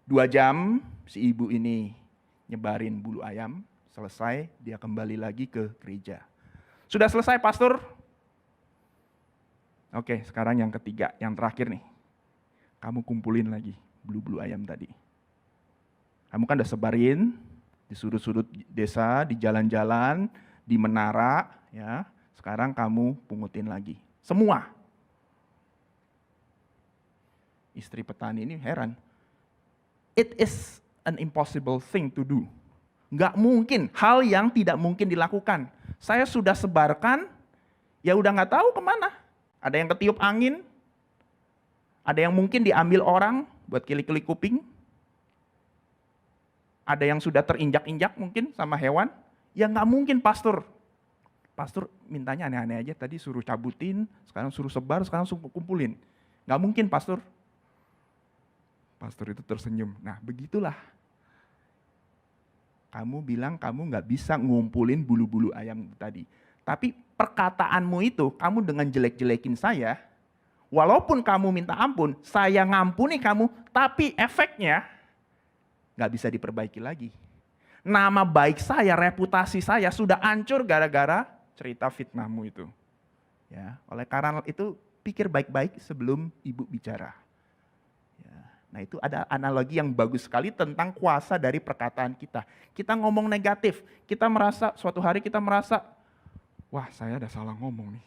2 jam, si ibu ini nyebarin bulu ayam, selesai, dia kembali lagi ke gereja. Sudah selesai, Pastor? Oke, sekarang yang ketiga, yang terakhir nih. Kamu kumpulin lagi bulu-bulu ayam tadi. Kamu kan udah sebarin di sudut-sudut desa, di jalan-jalan, di menara, ya. Sekarang kamu pungutin lagi. Semua. Istri petani ini heran. It is an impossible thing to do. Nggak mungkin, hal yang tidak mungkin dilakukan. Saya sudah sebarkan, ya udah nggak tahu kemana. Ada yang ketiup angin, ada yang mungkin diambil orang buat kilik-kilik kuping, ada yang sudah terinjak-injak mungkin sama hewan. Ya nggak mungkin, Pastor. Pastor mintanya aneh-aneh aja, tadi suruh cabutin, sekarang suruh sebar, sekarang suruh kumpulin. Nggak mungkin, Pastor. Pastor itu tersenyum. Nah, begitulah. Kamu bilang kamu nggak bisa ngumpulin bulu-bulu ayam tadi. Tapi perkataanmu itu, kamu dengan jelek-jelekin saya, walaupun kamu minta ampun, saya ngampuni kamu, tapi efeknya nggak bisa diperbaiki lagi. Nama baik saya, reputasi saya sudah hancur gara-gara cerita fitnahmu itu. Ya, oleh karena itu, pikir baik-baik sebelum ibu bicara. Nah, itu ada analogi yang bagus sekali tentang kuasa dari perkataan kita. Kita ngomong negatif, kita merasa, suatu hari kita merasa, wah saya ada salah ngomong nih.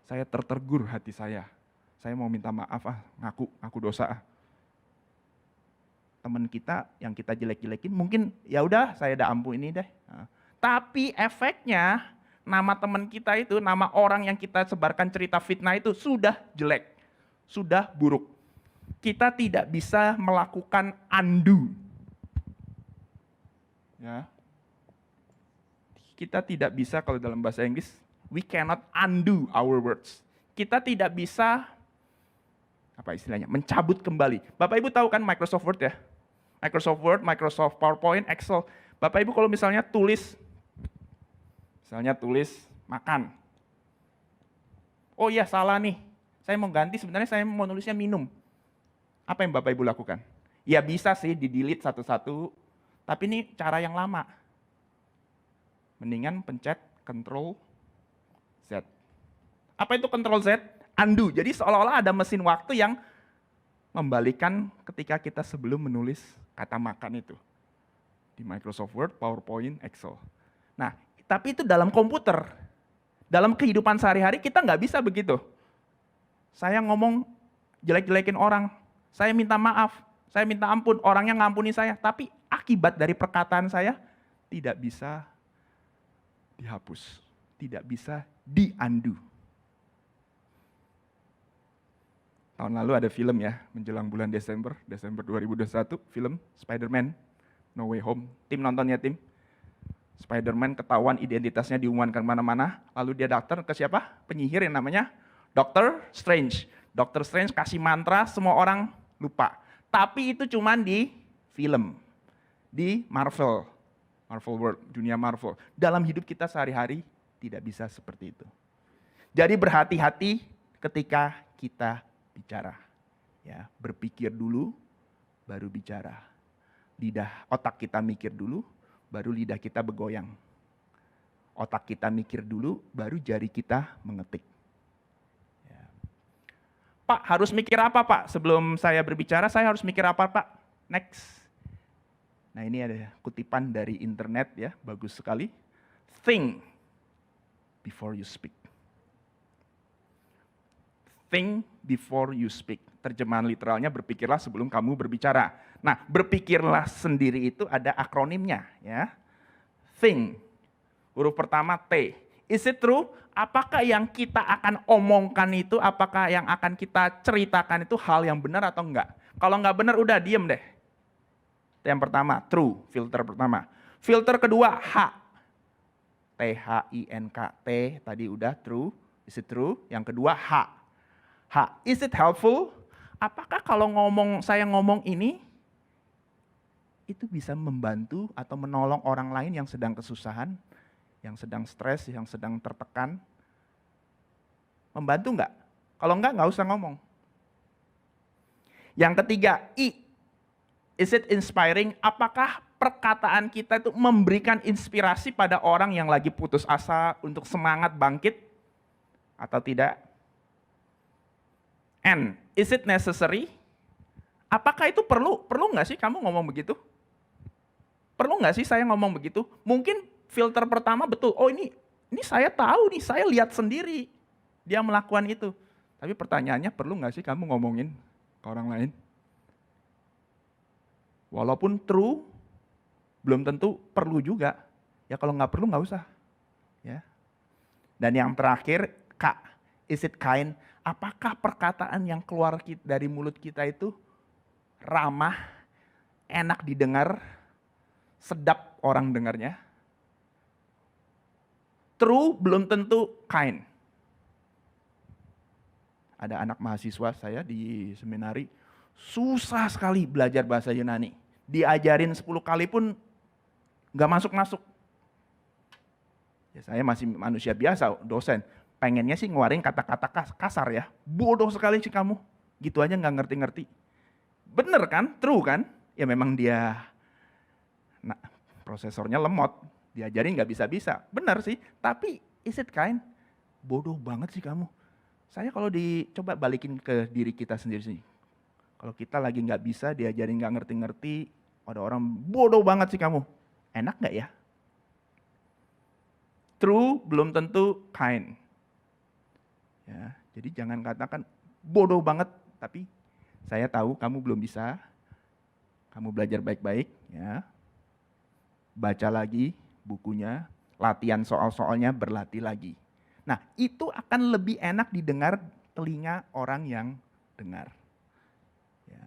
Saya tertegur hati saya. Saya mau minta maaf ngaku dosa. Teman kita yang kita jelek-jelekin, mungkin ya udah saya udah ampuni deh. Nah, tapi efeknya, nama teman kita itu, nama orang yang kita sebarkan cerita fitnah itu sudah jelek, sudah buruk. Kita tidak bisa melakukan undo. Ya. Kita tidak bisa, kalau dalam bahasa Inggris, we cannot undo our words. Kita tidak bisa, apa istilahnya, mencabut kembali. Bapak Ibu tahu kan Microsoft Word ya? Microsoft Word, Microsoft PowerPoint, Excel. Bapak Ibu kalau misalnya tulis makan. Oh iya salah nih, saya mau ganti, sebenarnya saya mau nulisnya minum. Apa yang Bapak Ibu lakukan? Ya bisa sih di-delete satu-satu, tapi ini cara yang lama. Mendingan pencet Ctrl Z. Apa itu Ctrl Z? Undo. Jadi seolah-olah ada mesin waktu yang membalikan ketika kita sebelum menulis kata makan itu. Di Microsoft Word, PowerPoint, Excel. Nah, tapi itu dalam komputer. Dalam kehidupan sehari-hari kita nggak bisa begitu. Saya ngomong jelek-jelekin orang, saya minta maaf, saya minta ampun, orangnya ngampuni saya, tapi akibat dari perkataan saya tidak bisa dihapus, tidak bisa di-undo. Tahun lalu ada film ya, menjelang bulan Desember 2021, film Spider-Man No Way Home. Tim nontonnya tim? Spider-Man ketahuan identitasnya diumumkan kemana-mana, lalu dia daftar ke siapa? Penyihir yang namanya Dr. Strange. Dr. Strange kasih mantra, semua orang lupa. Tapi itu cuman di film, di Marvel World, dunia Marvel. Dalam hidup kita sehari-hari tidak bisa seperti itu. Jadi berhati-hati ketika kita bicara. Ya, berpikir dulu, baru bicara. Otak kita mikir dulu, baru lidah kita bergoyang. Otak kita mikir dulu, baru jari kita mengetik. Pak, harus mikir apa Pak? Sebelum saya berbicara, saya harus mikir apa Pak? Next. Nah ini ada kutipan dari internet ya, bagus sekali. Think before you speak. think before you speak. Terjemahan literalnya berpikirlah sebelum kamu berbicara. Nah, berpikirlah sendiri itu ada akronimnya, ya. Think. Huruf pertama T. Is it true? Apakah yang kita akan omongkan itu, apakah yang akan kita ceritakan itu hal yang benar atau enggak? Kalau enggak benar, udah diem deh. Itu yang pertama, true, filter pertama. Filter kedua, H. T-H-I-N-K, T, tadi udah true. Is it true? Yang kedua, H. H. Is it helpful? Apakah kalau saya ngomong ini, itu bisa membantu atau menolong orang lain yang sedang kesusahan, yang sedang stres, yang sedang tertekan? Membantu nggak? Kalau nggak usah ngomong. Yang ketiga, I. Is it inspiring? Apakah perkataan kita itu memberikan inspirasi pada orang yang lagi putus asa untuk semangat bangkit? Atau tidak? N. Is it necessary? Apakah itu perlu? Perlu nggak sih kamu ngomong begitu? Perlu nggak sih saya ngomong begitu? Mungkin filter pertama betul. Oh ini saya tahu nih, saya lihat sendiri dia melakukan itu. Tapi pertanyaannya, perlu nggak sih kamu ngomongin ke orang lain? Walaupun true, belum tentu perlu juga. Ya kalau nggak perlu nggak usah. Ya. Dan yang terakhir, K. Is it kind? Apakah perkataan yang keluar dari mulut kita itu ramah, enak didengar, sedap orang dengarnya? True belum tentu kind. Ada anak mahasiswa saya di seminari, susah sekali belajar bahasa Yunani. Diajarin 10 kali pun nggak masuk-masuk. Ya, saya masih manusia biasa, dosen. Pengennya sih ngeluarin kata-kata kasar ya. Bodoh sekali sih kamu. Gitu aja nggak ngerti-ngerti. Bener kan? True kan? Ya memang dia prosesornya lemot. Diajarin nggak bisa-bisa. Bener sih. Tapi is it kind? Bodoh banget sih kamu. Saya kalau dicoba balikin ke diri kita sendiri sih. Kalau kita lagi nggak bisa, diajarin nggak ngerti-ngerti, ada orang bodoh banget sih kamu. Enak nggak ya? True belum tentu kind. Ya, jadi jangan katakan bodoh banget, tapi saya tahu kamu belum bisa. Kamu belajar baik-baik, ya. Baca lagi bukunya, latihan soal-soalnya, berlatih lagi. Nah, itu akan lebih enak didengar telinga orang yang dengar. Ya.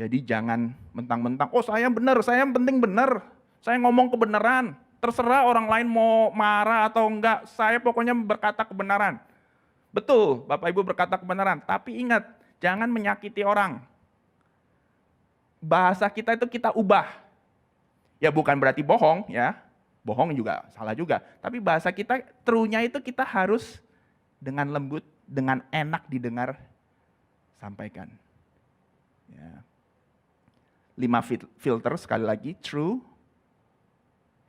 Jadi jangan mentang-mentang, oh saya benar, saya yang penting benar, saya ngomong kebenaran. Terserah orang lain mau marah atau enggak, saya pokoknya berkata kebenaran. Betul, Bapak Ibu berkata kebenaran, tapi ingat, jangan menyakiti orang. Bahasa kita itu kita ubah. Ya bukan berarti bohong ya, bohong juga salah juga. Tapi bahasa kita, true-nya itu kita harus dengan lembut, dengan enak didengar, sampaikan. Ya. 5 filter sekali lagi, true,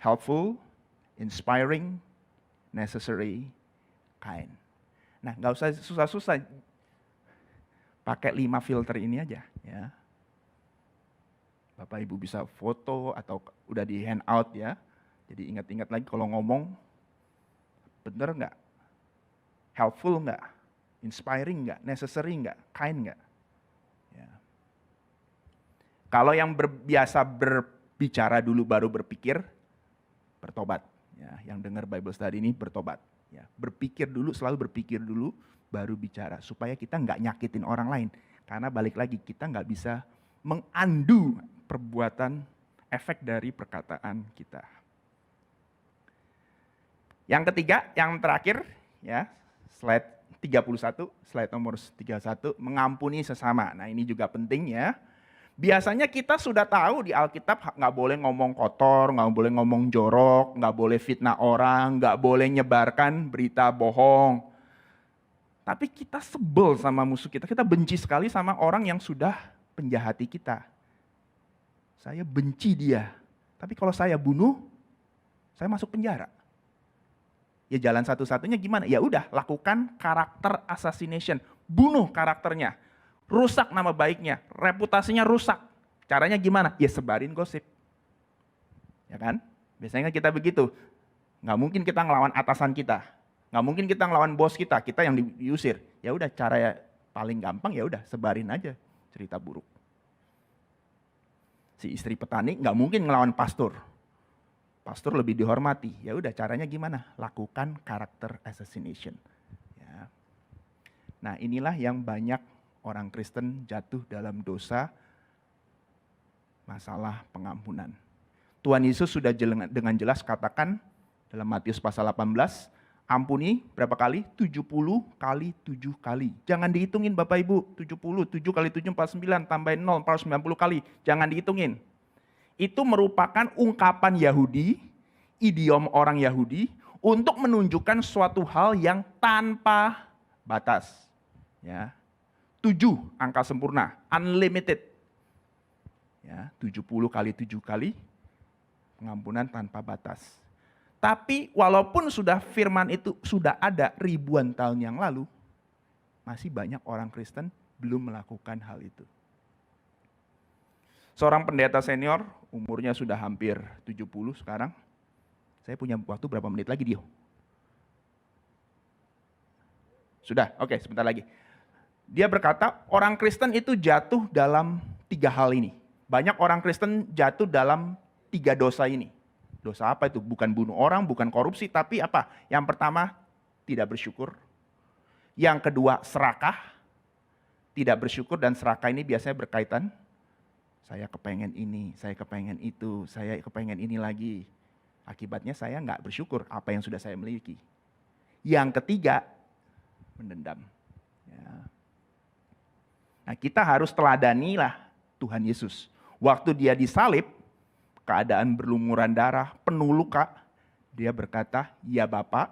helpful, inspiring, necessary, kind. Nah, nggak usah susah-susah, pakai 5 filter ini aja. Ya. Bapak Ibu bisa foto atau udah di handout ya. Jadi ingat-ingat lagi kalau ngomong, bener nggak? Helpful nggak? Inspiring nggak? Necessary nggak? Kind nggak? Ya. Kalau yang biasa berbicara dulu baru berpikir, bertobat. Ya, yang dengar Bible Study ini bertobat. Ya, berpikir dulu, selalu berpikir dulu, baru bicara. Supaya kita nggak nyakitin orang lain. Karena balik lagi, kita nggak bisa mengandu perbuatan, efek dari perkataan kita. Yang ketiga, yang terakhir, ya, slide 31, slide nomor 31, mengampuni sesama. Nah ini juga penting ya. Biasanya kita sudah tahu di Alkitab nggak boleh ngomong kotor, nggak boleh ngomong jorok, nggak boleh fitnah orang, nggak boleh nyebarkan berita bohong. Tapi kita sebel sama musuh kita benci sekali sama orang yang sudah penjahati kita. Saya benci dia, tapi kalau saya bunuh, saya masuk penjara. Ya jalan satu-satunya gimana? Ya udah, lakukan karakter assassination, bunuh karakternya. Rusak nama baiknya, reputasinya rusak. Caranya gimana? Ya sebarin gosip. Ya kan? Biasanya kita begitu. Nggak mungkin kita ngelawan atasan kita. Nggak mungkin kita ngelawan bos kita yang diusir. Ya udah, cara paling gampang ya udah sebarin aja cerita buruk. Si istri petani nggak mungkin ngelawan pastor. Pastor lebih dihormati. Ya udah, caranya gimana? Lakukan karakter assassination. Ya. Nah, inilah yang banyak orang Kristen jatuh dalam dosa masalah pengampunan. Tuhan Yesus sudah dengan jelas katakan dalam Matius pasal 18, ampuni berapa kali? 70 kali 7 kali. Jangan dihitungin Bapak Ibu, 70, 7 kali 7, 49, tambahin 0, 490 kali. Jangan dihitungin. Itu merupakan ungkapan Yahudi, idiom orang Yahudi, untuk menunjukkan suatu hal yang tanpa batas. Ya. 7 angka sempurna, unlimited. Ya, 70 kali 7 kali, pengampunan tanpa batas. Tapi walaupun sudah firman itu sudah ada ribuan tahun yang lalu, masih banyak orang Kristen belum melakukan hal itu. Seorang pendeta senior, umurnya sudah hampir 70 sekarang. Saya punya waktu berapa menit lagi, Dio? Sudah, oke, sebentar lagi. Dia berkata, orang Kristen itu jatuh dalam 3 hal ini. Banyak orang Kristen jatuh dalam 3 dosa ini. Dosa apa itu? Bukan bunuh orang, bukan korupsi, tapi apa? Yang pertama, tidak bersyukur. Yang kedua, serakah. Tidak bersyukur, dan serakah ini biasanya berkaitan, saya kepengen ini, saya kepengen itu, saya kepengen ini lagi. Akibatnya saya nggak bersyukur apa yang sudah saya miliki. Yang ketiga, mendendam. Ya. Nah, kita harus teladanilah Tuhan Yesus. Waktu dia disalib, keadaan berlumuran darah, penuh luka, dia berkata, ya Bapa,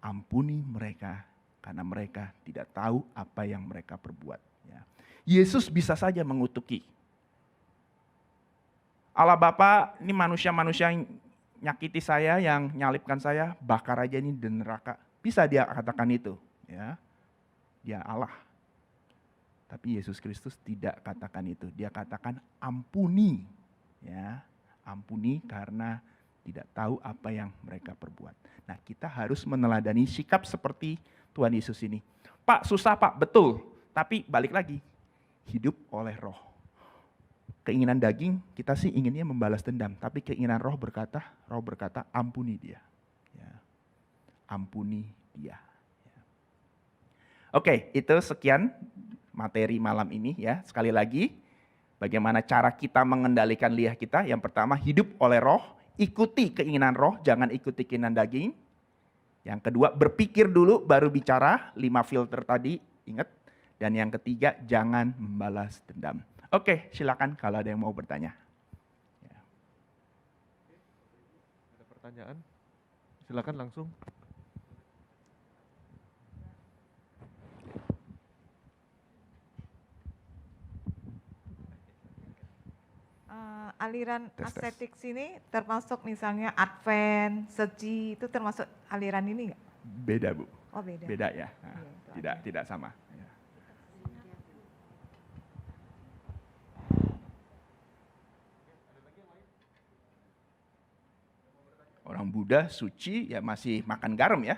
ampuni mereka, karena mereka tidak tahu apa yang mereka perbuat. Ya. Yesus bisa saja mengutuki. Allah Bapa, ini manusia-manusia yang nyakiti saya, yang nyalibkan saya, bakar aja ini di neraka. Bisa dia katakan itu. Ya. Dia Allah. Tapi Yesus Kristus tidak katakan itu. Dia katakan ampuni. Ya, ampuni karena tidak tahu apa yang mereka perbuat. Nah, kita harus meneladani sikap seperti Tuhan Yesus ini. Pak, susah Pak, betul. Tapi balik lagi, hidup oleh roh. Keinginan daging, kita sih inginnya membalas dendam. Tapi keinginan roh berkata ampuni dia. Ya. Ampuni dia. Ya. Oke, itu sekian materi malam ini ya. Sekali lagi, bagaimana cara kita mengendalikan lidah kita? Yang pertama, hidup oleh roh, ikuti keinginan roh, jangan ikuti keinginan daging. Yang kedua, berpikir dulu baru bicara, 5 filter tadi, ingat. Dan yang ketiga, jangan membalas dendam. Oke, silakan kalau ada yang mau bertanya. Ya. Ada pertanyaan? Silakan langsung. Aliran ascetic sini termasuk misalnya Advent, Seji, itu termasuk aliran ini nggak? Beda Bu. Oh beda. Beda ya, nah, Iya, tidak sama. Ya. Orang Buddha suci ya masih makan garam ya.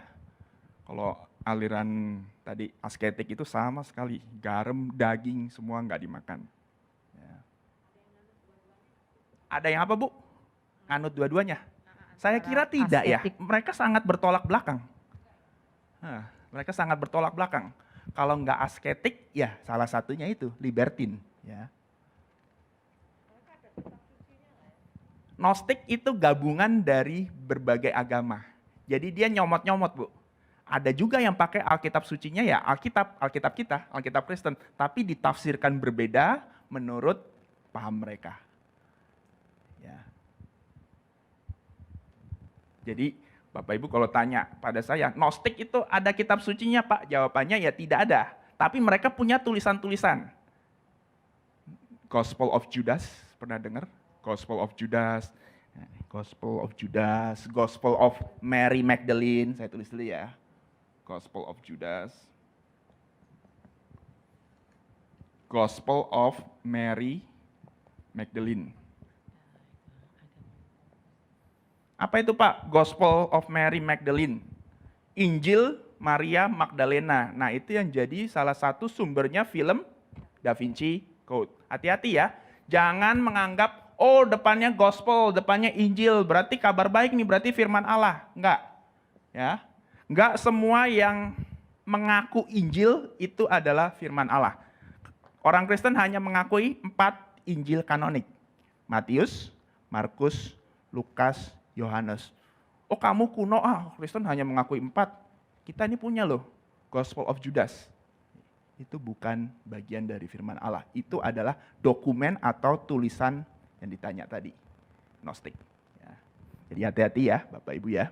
Kalau aliran tadi asketik itu sama sekali, garam, daging semua nggak dimakan. Ya. Ada yang apa Bu? Nganut dua-duanya? Saya kira tidak ya. Mereka sangat bertolak belakang. Nah, mereka sangat bertolak belakang. Kalau nggak asketik, ya salah satunya itu libertin. Ya. Gnostik itu gabungan dari berbagai agama. Jadi dia nyomot-nyomot Bu. Ada juga yang pakai Alkitab sucinya ya Alkitab kita, Alkitab Kristen. Tapi ditafsirkan berbeda menurut paham mereka. Ya. Jadi Bapak Ibu kalau tanya pada saya, Gnostik itu ada kitab sucinya Pak? Jawabannya ya tidak ada. Tapi mereka punya tulisan-tulisan. Gospel of Judas, pernah dengar? Gospel of Judas, Gospel of Judas, Gospel of Mary Magdalene, saya tulis dulu ya. Gospel of Judas, Gospel of Mary Magdalene. Apa itu Pak? Gospel of Mary Magdalene. Injil Maria Magdalena. Nah, itu yang jadi salah satu sumbernya film Da Vinci Code. Hati-hati ya, jangan menganggap, oh depannya gospel, depannya Injil, berarti kabar baik nih, berarti firman Allah. Enggak. Ya. Enggak semua yang mengaku Injil itu adalah firman Allah. Orang Kristen hanya mengakui 4 Injil kanonik. Matius, Markus, Lukas, Yohanes. Oh kamu kuno, Kristen hanya mengakui 4. Kita ini punya loh, Gospel of Judas. Itu bukan bagian dari firman Allah. Itu adalah dokumen atau tulisan yang ditanya tadi. Gnostik. Ya. Jadi hati-hati ya Bapak Ibu ya.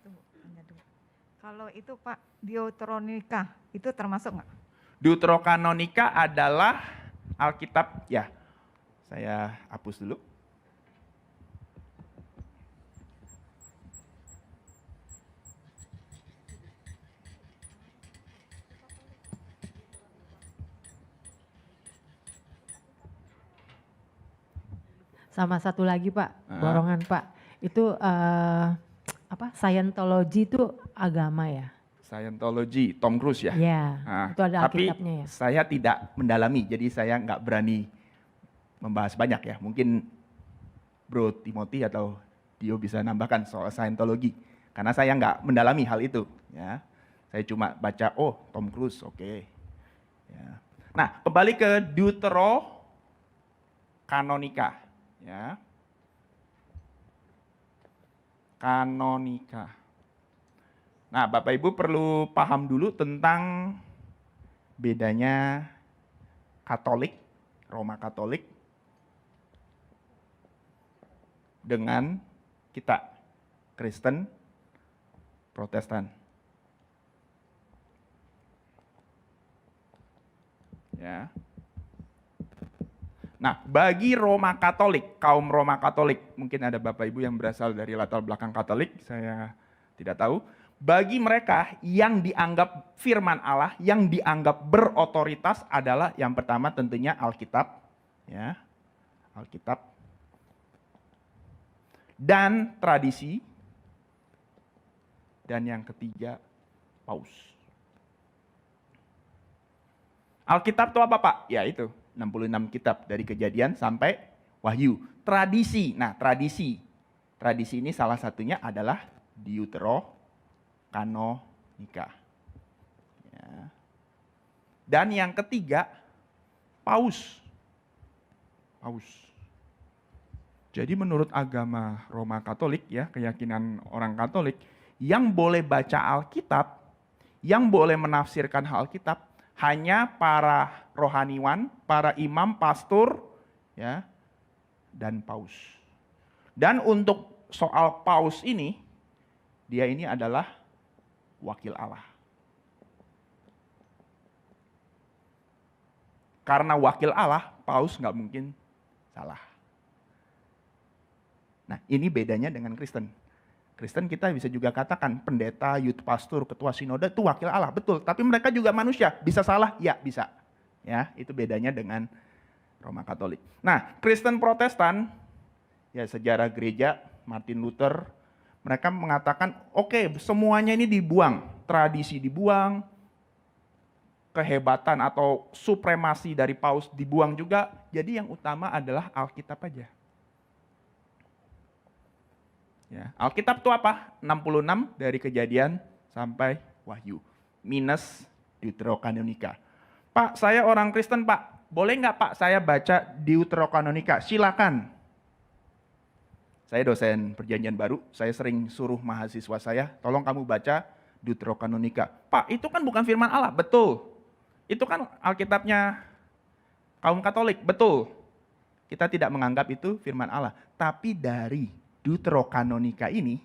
Tunggu, tanya dulu. Kalau itu Pak, Deuteronika, itu termasuk nggak? Deuterokanonika adalah Alkitab, ya. Saya hapus dulu. Sama satu lagi Pak, borongan Pak, itu Scientology itu agama ya? Scientology, Tom Cruise ya. Ya, itu ada tapi Alkitabnya ya. saya tidak mendalami, jadi saya nggak berani membahas banyak ya. Mungkin Bro Timothy atau Dio bisa nambahkan soal Scientology, karena saya nggak mendalami hal itu. Ya, saya cuma baca, oh Tom Cruise, oke. Ya. Nah, kembali ke Deuterokanonika. Ya. Kanonika. Nah, Bapak Ibu perlu paham dulu tentang bedanya Katolik, Roma Katolik, dengan kita, Kristen, Protestan. Ya. Nah, bagi Roma Katolik, kaum Roma Katolik, mungkin ada Bapak Ibu yang berasal dari latar belakang Katolik, saya tidak tahu. Bagi mereka yang dianggap firman Allah, yang dianggap berotoritas adalah yang pertama tentunya Alkitab, ya, Alkitab, dan tradisi, dan yang ketiga Paus. Alkitab itu apa Pak? Ya itu. 66 kitab dari Kejadian sampai Wahyu. Tradisi. Nah, tradisi ini salah satunya adalah Deuterokanonika. Ya. Dan yang ketiga Paus. Jadi menurut agama Roma Katolik ya, keyakinan orang Katolik, yang boleh baca Alkitab, yang boleh menafsirkan Alkitab hanya para rohaniwan, para imam, pastor, ya, dan paus. Dan untuk soal paus ini, dia ini adalah wakil Allah. Karena wakil Allah, paus nggak mungkin salah. Nah, ini bedanya dengan Kristen. Kristen kita bisa juga katakan pendeta, youth pastor, ketua sinode itu wakil Allah, betul. Tapi mereka juga manusia, bisa salah? Ya, bisa. Ya, itu bedanya dengan Roma Katolik. Nah, Kristen Protestan, ya sejarah gereja, Martin Luther, mereka mengatakan, oke, semuanya ini dibuang. Tradisi dibuang, kehebatan atau supremasi dari paus dibuang juga. Jadi yang utama adalah Alkitab aja. Ya, Alkitab itu apa? 66 dari Kejadian sampai Wahyu. Minus Deuterokanonika. Pak, saya orang Kristen Pak. Boleh nggak Pak saya baca Deuterokanonika? Silakan. Saya dosen perjanjian baru. Saya sering suruh mahasiswa saya, tolong kamu baca Deuterokanonika. Pak, itu kan bukan firman Allah. Betul. Itu kan Alkitabnya kaum Katolik. Betul. Kita tidak menganggap itu firman Allah. Tapi dari Deuterokanonika ini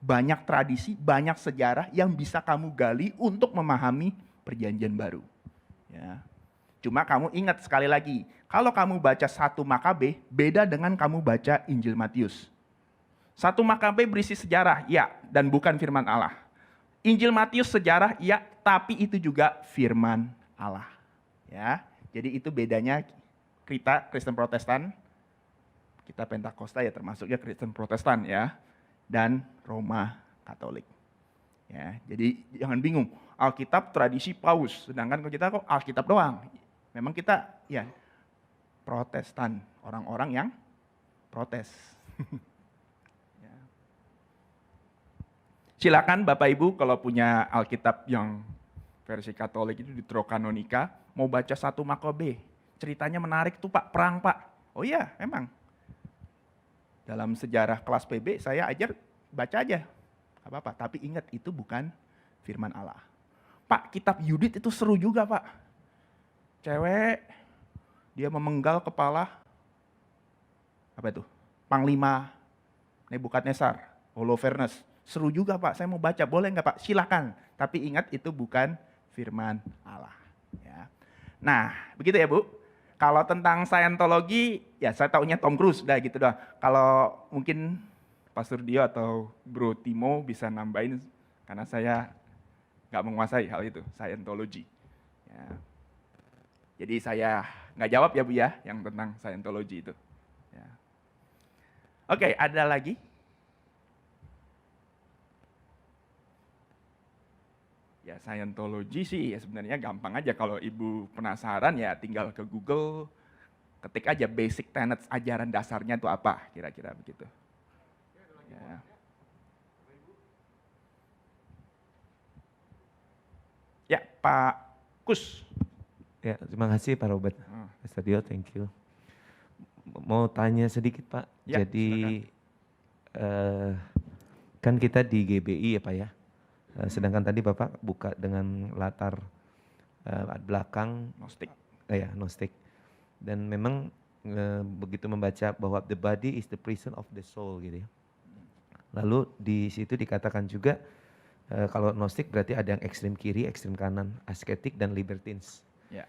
banyak tradisi, banyak sejarah yang bisa kamu gali untuk memahami perjanjian baru. Ya. Cuma kamu ingat sekali lagi, kalau kamu baca 1 Makabe, beda dengan kamu baca Injil Matius. 1 Makabe berisi sejarah, ya, dan bukan firman Allah. Injil Matius sejarah, ya, tapi itu juga firman Allah. Ya, jadi itu bedanya kita Kristen Protestan. Kita Pentakosta ya termasuknya Kristen Protestan ya, dan Roma Katolik. Ya, jadi jangan bingung. Alkitab tradisi Paus, sedangkan kalau kita kok Alkitab doang. Memang kita ya Protestan, orang-orang yang protes. Ya. Silakan Bapak Ibu kalau punya Alkitab yang versi Katolik itu Deuterokanonika, mau baca 1 Makobe. Ceritanya menarik tuh Pak, perang Pak. Oh iya, memang. Dalam sejarah kelas PB saya ajar baca aja. Gak apa-apa, tapi ingat itu bukan firman Allah. Pak, kitab Yudit itu seru juga Pak. Cewek, dia memenggal kepala, apa itu? Panglima Nebukadnezar, Holofernes. Seru juga Pak, saya mau baca, boleh nggak Pak? Silakan. Tapi ingat itu bukan firman Allah. Ya. Nah, begitu ya Bu. Kalau tentang Scientology, ya saya taunya Tom Cruise, udah gitu doang. Kalau mungkin Pastor Dio atau Bro Timo bisa nambahin, karena saya nggak menguasai hal itu, Scientology. Ya. Jadi saya nggak jawab ya Bu ya, yang tentang Scientology itu. Ya. Oke, ada lagi? Ya Scientology sih ya sebenarnya gampang aja, kalau Ibu penasaran ya tinggal ke Google, ketik aja basic tenets, ajaran dasarnya itu apa, kira-kira begitu. Ya. Ya, Pak Kus. Ya, terima kasih Pak Robert. Pak Dio, thank you. Mau tanya sedikit Pak. Ya, jadi kan kita di GBI ya Pak ya. Sedangkan tadi Bapak buka dengan latar belakang Gnostik. ya Gnostik. Dan memang begitu membaca bahwa the body is the prison of the soul gitu ya. Lalu di situ dikatakan juga kalau Gnostik berarti ada yang ekstrem kiri, ekstrem kanan, asketik dan libertines. Ya.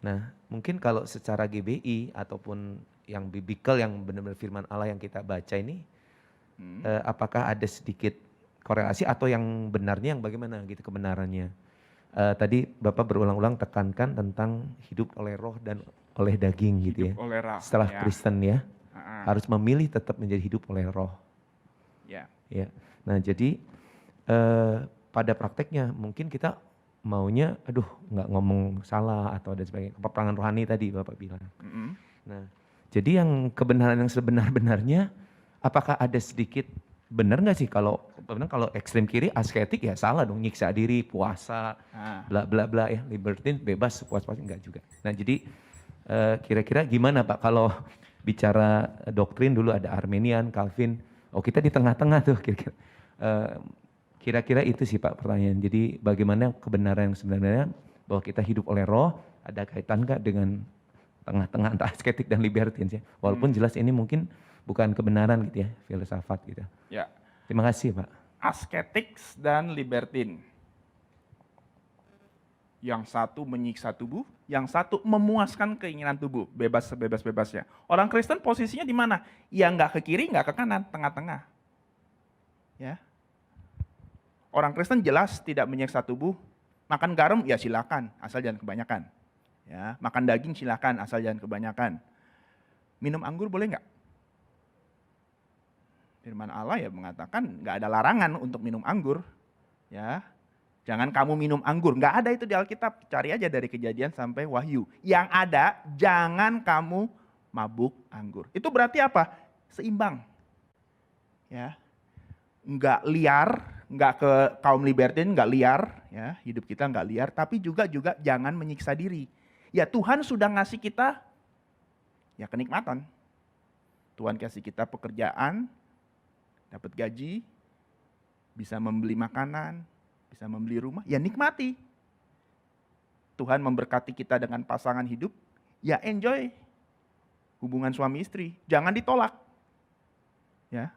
Nah, mungkin kalau secara GBI ataupun yang biblical yang benar-benar firman Allah yang kita baca ini, apakah ada sedikit korelasi atau yang benarnya yang bagaimana gitu kebenarannya? Tadi Bapak berulang-ulang tekankan tentang hidup oleh roh dan oleh daging gitu ya. Hidup oleh roh, Setelah ya. Kristen ya, harus memilih tetap menjadi hidup oleh roh. Ya. Ya. Nah, jadi pada prakteknya mungkin kita maunya, aduh nggak ngomong salah atau ada sebagainya, peperangan rohani tadi Bapak bilang. Nah, jadi yang kebenaran yang sebenar-benarnya, apakah ada sedikit benar nggak sih kalau ekstrem kiri asketik ya salah dong, nyiksa diri, puasa, bla bla bla ya, libertine bebas sepuas-puasnya enggak juga. Nah jadi kira-kira gimana Pak kalau bicara doktrin dulu ada Arminian, Calvin, oh kita di tengah-tengah tuh kira-kira. Kira-kira itu sih Pak pertanyaan. Jadi bagaimana kebenaran yang sebenarnya bahwa kita hidup oleh roh, ada kaitan nggak dengan tengah-tengah antara asketik dan libertine ya. Walaupun jelas ini mungkin bukan kebenaran gitu ya, filsafat gitu. Ya. Terima kasih Pak. Asketiks dan libertine. Yang satu menyiksa tubuh, yang satu memuaskan keinginan tubuh, bebas sebebas-bebasnya. Orang Kristen posisinya di mana? Ya nggak ke kiri, nggak ke kanan, tengah-tengah. Ya. Orang Kristen jelas tidak menyiksa tubuh, makan garam ya silakan, asal jangan kebanyakan. Ya, makan daging silakan, asal jangan kebanyakan. Minum anggur boleh nggak? Firman Allah ya mengatakan nggak ada larangan untuk minum anggur. Ya, jangan kamu minum anggur, nggak ada itu di Alkitab. Cari aja dari Kejadian sampai Wahyu. Yang ada jangan kamu mabuk anggur. Itu berarti apa? Seimbang. Ya, nggak liar, nggak ke kaum libertine, nggak liar, ya hidup kita nggak liar, tapi juga jangan menyiksa diri. Ya Tuhan sudah ngasih kita ya kenikmatan. Tuhan kasih kita pekerjaan, dapat gaji, bisa membeli makanan, bisa membeli rumah, ya nikmati. Tuhan memberkati kita dengan pasangan hidup, ya enjoy hubungan suami istri, jangan ditolak. Ya.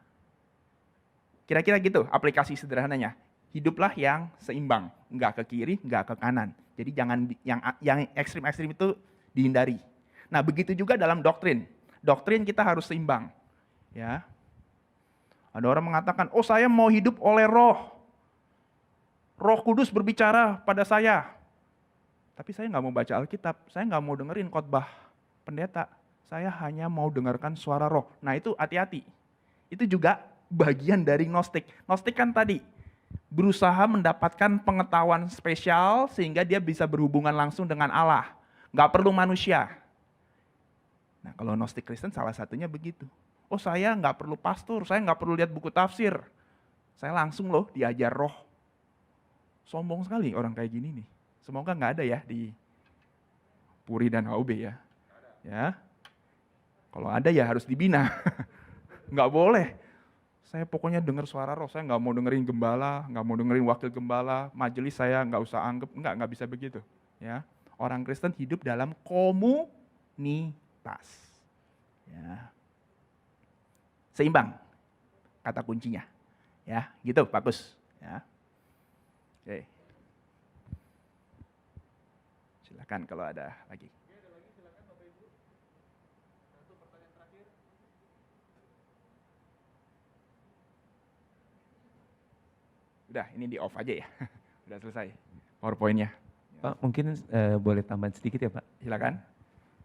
Kira-kira gitu aplikasi sederhananya. Hiduplah yang seimbang, nggak ke kiri, nggak ke kanan. Jadi jangan yang ekstrim-ekstrim itu dihindari. Nah, begitu juga dalam doktrin. Doktrin kita harus seimbang. Ya. Ada orang mengatakan, "Oh, saya mau hidup oleh roh. Roh Kudus berbicara pada saya." Tapi saya nggak mau baca Alkitab, saya nggak mau dengerin khotbah pendeta. Saya hanya mau dengarkan suara roh. Nah, itu hati-hati. Itu juga bagian dari Gnostik. Gnostik kan tadi berusaha mendapatkan pengetahuan spesial sehingga dia bisa berhubungan langsung dengan Allah. Nggak perlu manusia. Nah kalau Gnostik Kristen salah satunya begitu. Oh saya nggak perlu pastor, saya nggak perlu lihat buku tafsir. Saya langsung loh diajar roh. Sombong sekali orang kayak gini nih. Semoga nggak ada ya di Puri dan HUB ya. Ya. Kalau ada ya harus dibina. Nggak boleh. Saya pokoknya dengar suara roh, saya nggak mau dengerin gembala, nggak mau dengerin wakil gembala, majelis saya nggak usah anggap, nggak bisa begitu. Ya. Orang Kristen hidup dalam komunitas. Ya. Seimbang, kata kuncinya. Ya, gitu, bagus. Ya. Oke. Silakan kalau ada lagi. Udah, ini di off aja ya. Udah selesai PowerPoint-nya. Pak, mungkin boleh tambahan sedikit ya Pak? Silakan.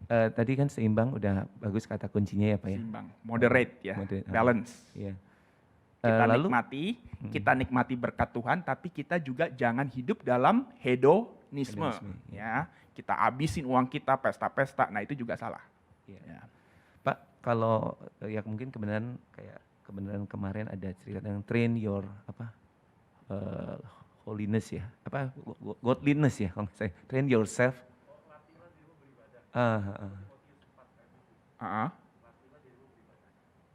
Tadi kan seimbang udah bagus kata kuncinya ya Pak ya? Seimbang, moderate ya, Moderate, balance. Iya. Kita nikmati berkat Tuhan, tapi kita juga jangan hidup dalam hedonisme. Hedonisme, Ya, kita habisin uang kita pesta-pesta, nah itu juga salah. Iya. Ya. Pak, kalau ya mungkin kebenaran kemarin ada cerita yang train your holiness ya, godliness ya, kalau saya train yourself.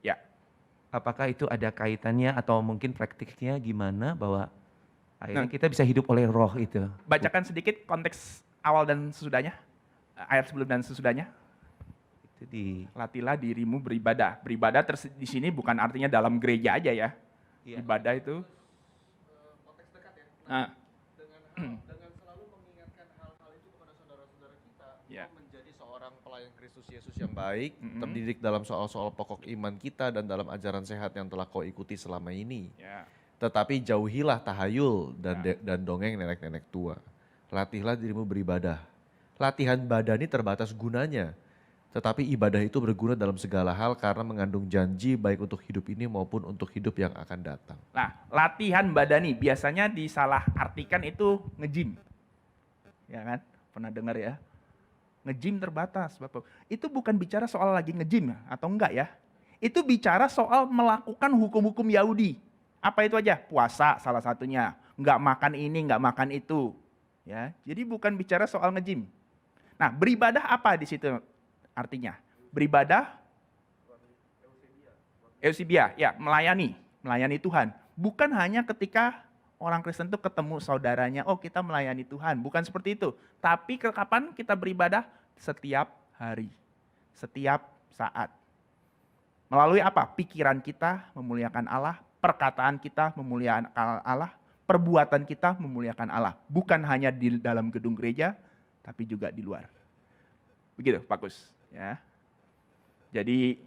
Ya, Apakah itu ada kaitannya atau mungkin praktiknya gimana bahwa akhirnya kita bisa hidup oleh roh itu? bacakan sedikit konteks awal dan sesudahnya, ayat sebelum dan sesudahnya. Itu di Latihlah dirimu beribadah. Beribadah di sini bukan artinya dalam gereja aja ya. Iya. Ibadah itu. Konteks dekat ya. Nah, Dengan selalu mengingatkan hal-hal itu kepada saudara-saudara kita, Ya. untuk menjadi seorang pelayan Kristus Yesus yang baik, Mm-mm. terdidik dalam soal-soal pokok iman kita dan dalam ajaran sehat yang telah kau ikuti selama ini. ya. Tetapi jauhilah tahayul Ya. dan dongeng nenek-nenek tua. Latihlah dirimu beribadah. Latihan badani terbatas gunanya. Tetapi ibadah itu berguna dalam segala hal karena mengandung janji baik untuk hidup ini maupun untuk hidup yang akan datang. Nah, latihan badani biasanya disalah artikan itu nge-gym. Ya kan? Pernah dengar ya? Nge-gym terbatas, Bapak. Itu bukan bicara soal lagi nge-gym atau enggak ya. Itu bicara soal melakukan hukum-hukum Yahudi. Apa itu aja? Puasa salah satunya. Enggak makan ini, enggak makan itu. Ya, jadi bukan bicara soal nge-gym. Nah, beribadah apa di situ artinya? Beribadah Eusebia, ya, melayani Tuhan. Bukan hanya ketika orang Kristen itu ketemu saudaranya, oh kita melayani Tuhan, bukan seperti itu. Tapi kapan kita beribadah? Setiap hari, setiap saat. Melalui apa? Pikiran kita memuliakan Allah, perkataan kita memuliakan Allah, perbuatan kita memuliakan Allah. Bukan hanya di dalam gedung gereja, tapi juga di luar. Begitu, bagus. Ya. Jadi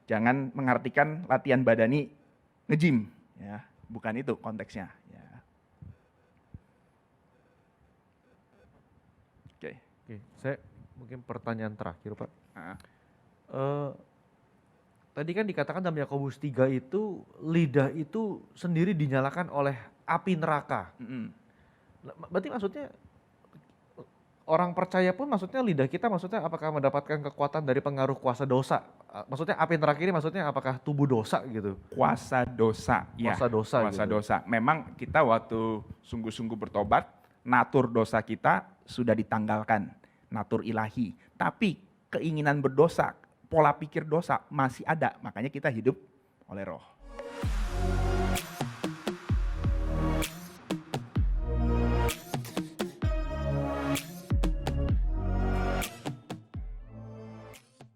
jangan mengartikan latihan badani nge-gym, ya. Bukan itu konteksnya. Ya. Oke. Oke, saya mungkin pertanyaan terakhir Pak. Ah. Tadi kan dikatakan dalam Yakobus 3 itu lidah itu sendiri dinyalakan oleh api neraka. Mm-mm. Berarti maksudnya orang percaya pun maksudnya lidah kita maksudnya apakah mendapatkan kekuatan dari pengaruh kuasa dosa? Maksudnya api neraka ini maksudnya apakah tubuh dosa gitu? Kuasa dosa, ya. Kuasa dosa Kuasa gitu. dosa. Memang kita waktu sungguh-sungguh bertobat, natur dosa kita sudah ditanggalkan, natur ilahi. Tapi keinginan berdosa, pola pikir dosa masih ada, makanya kita hidup oleh roh.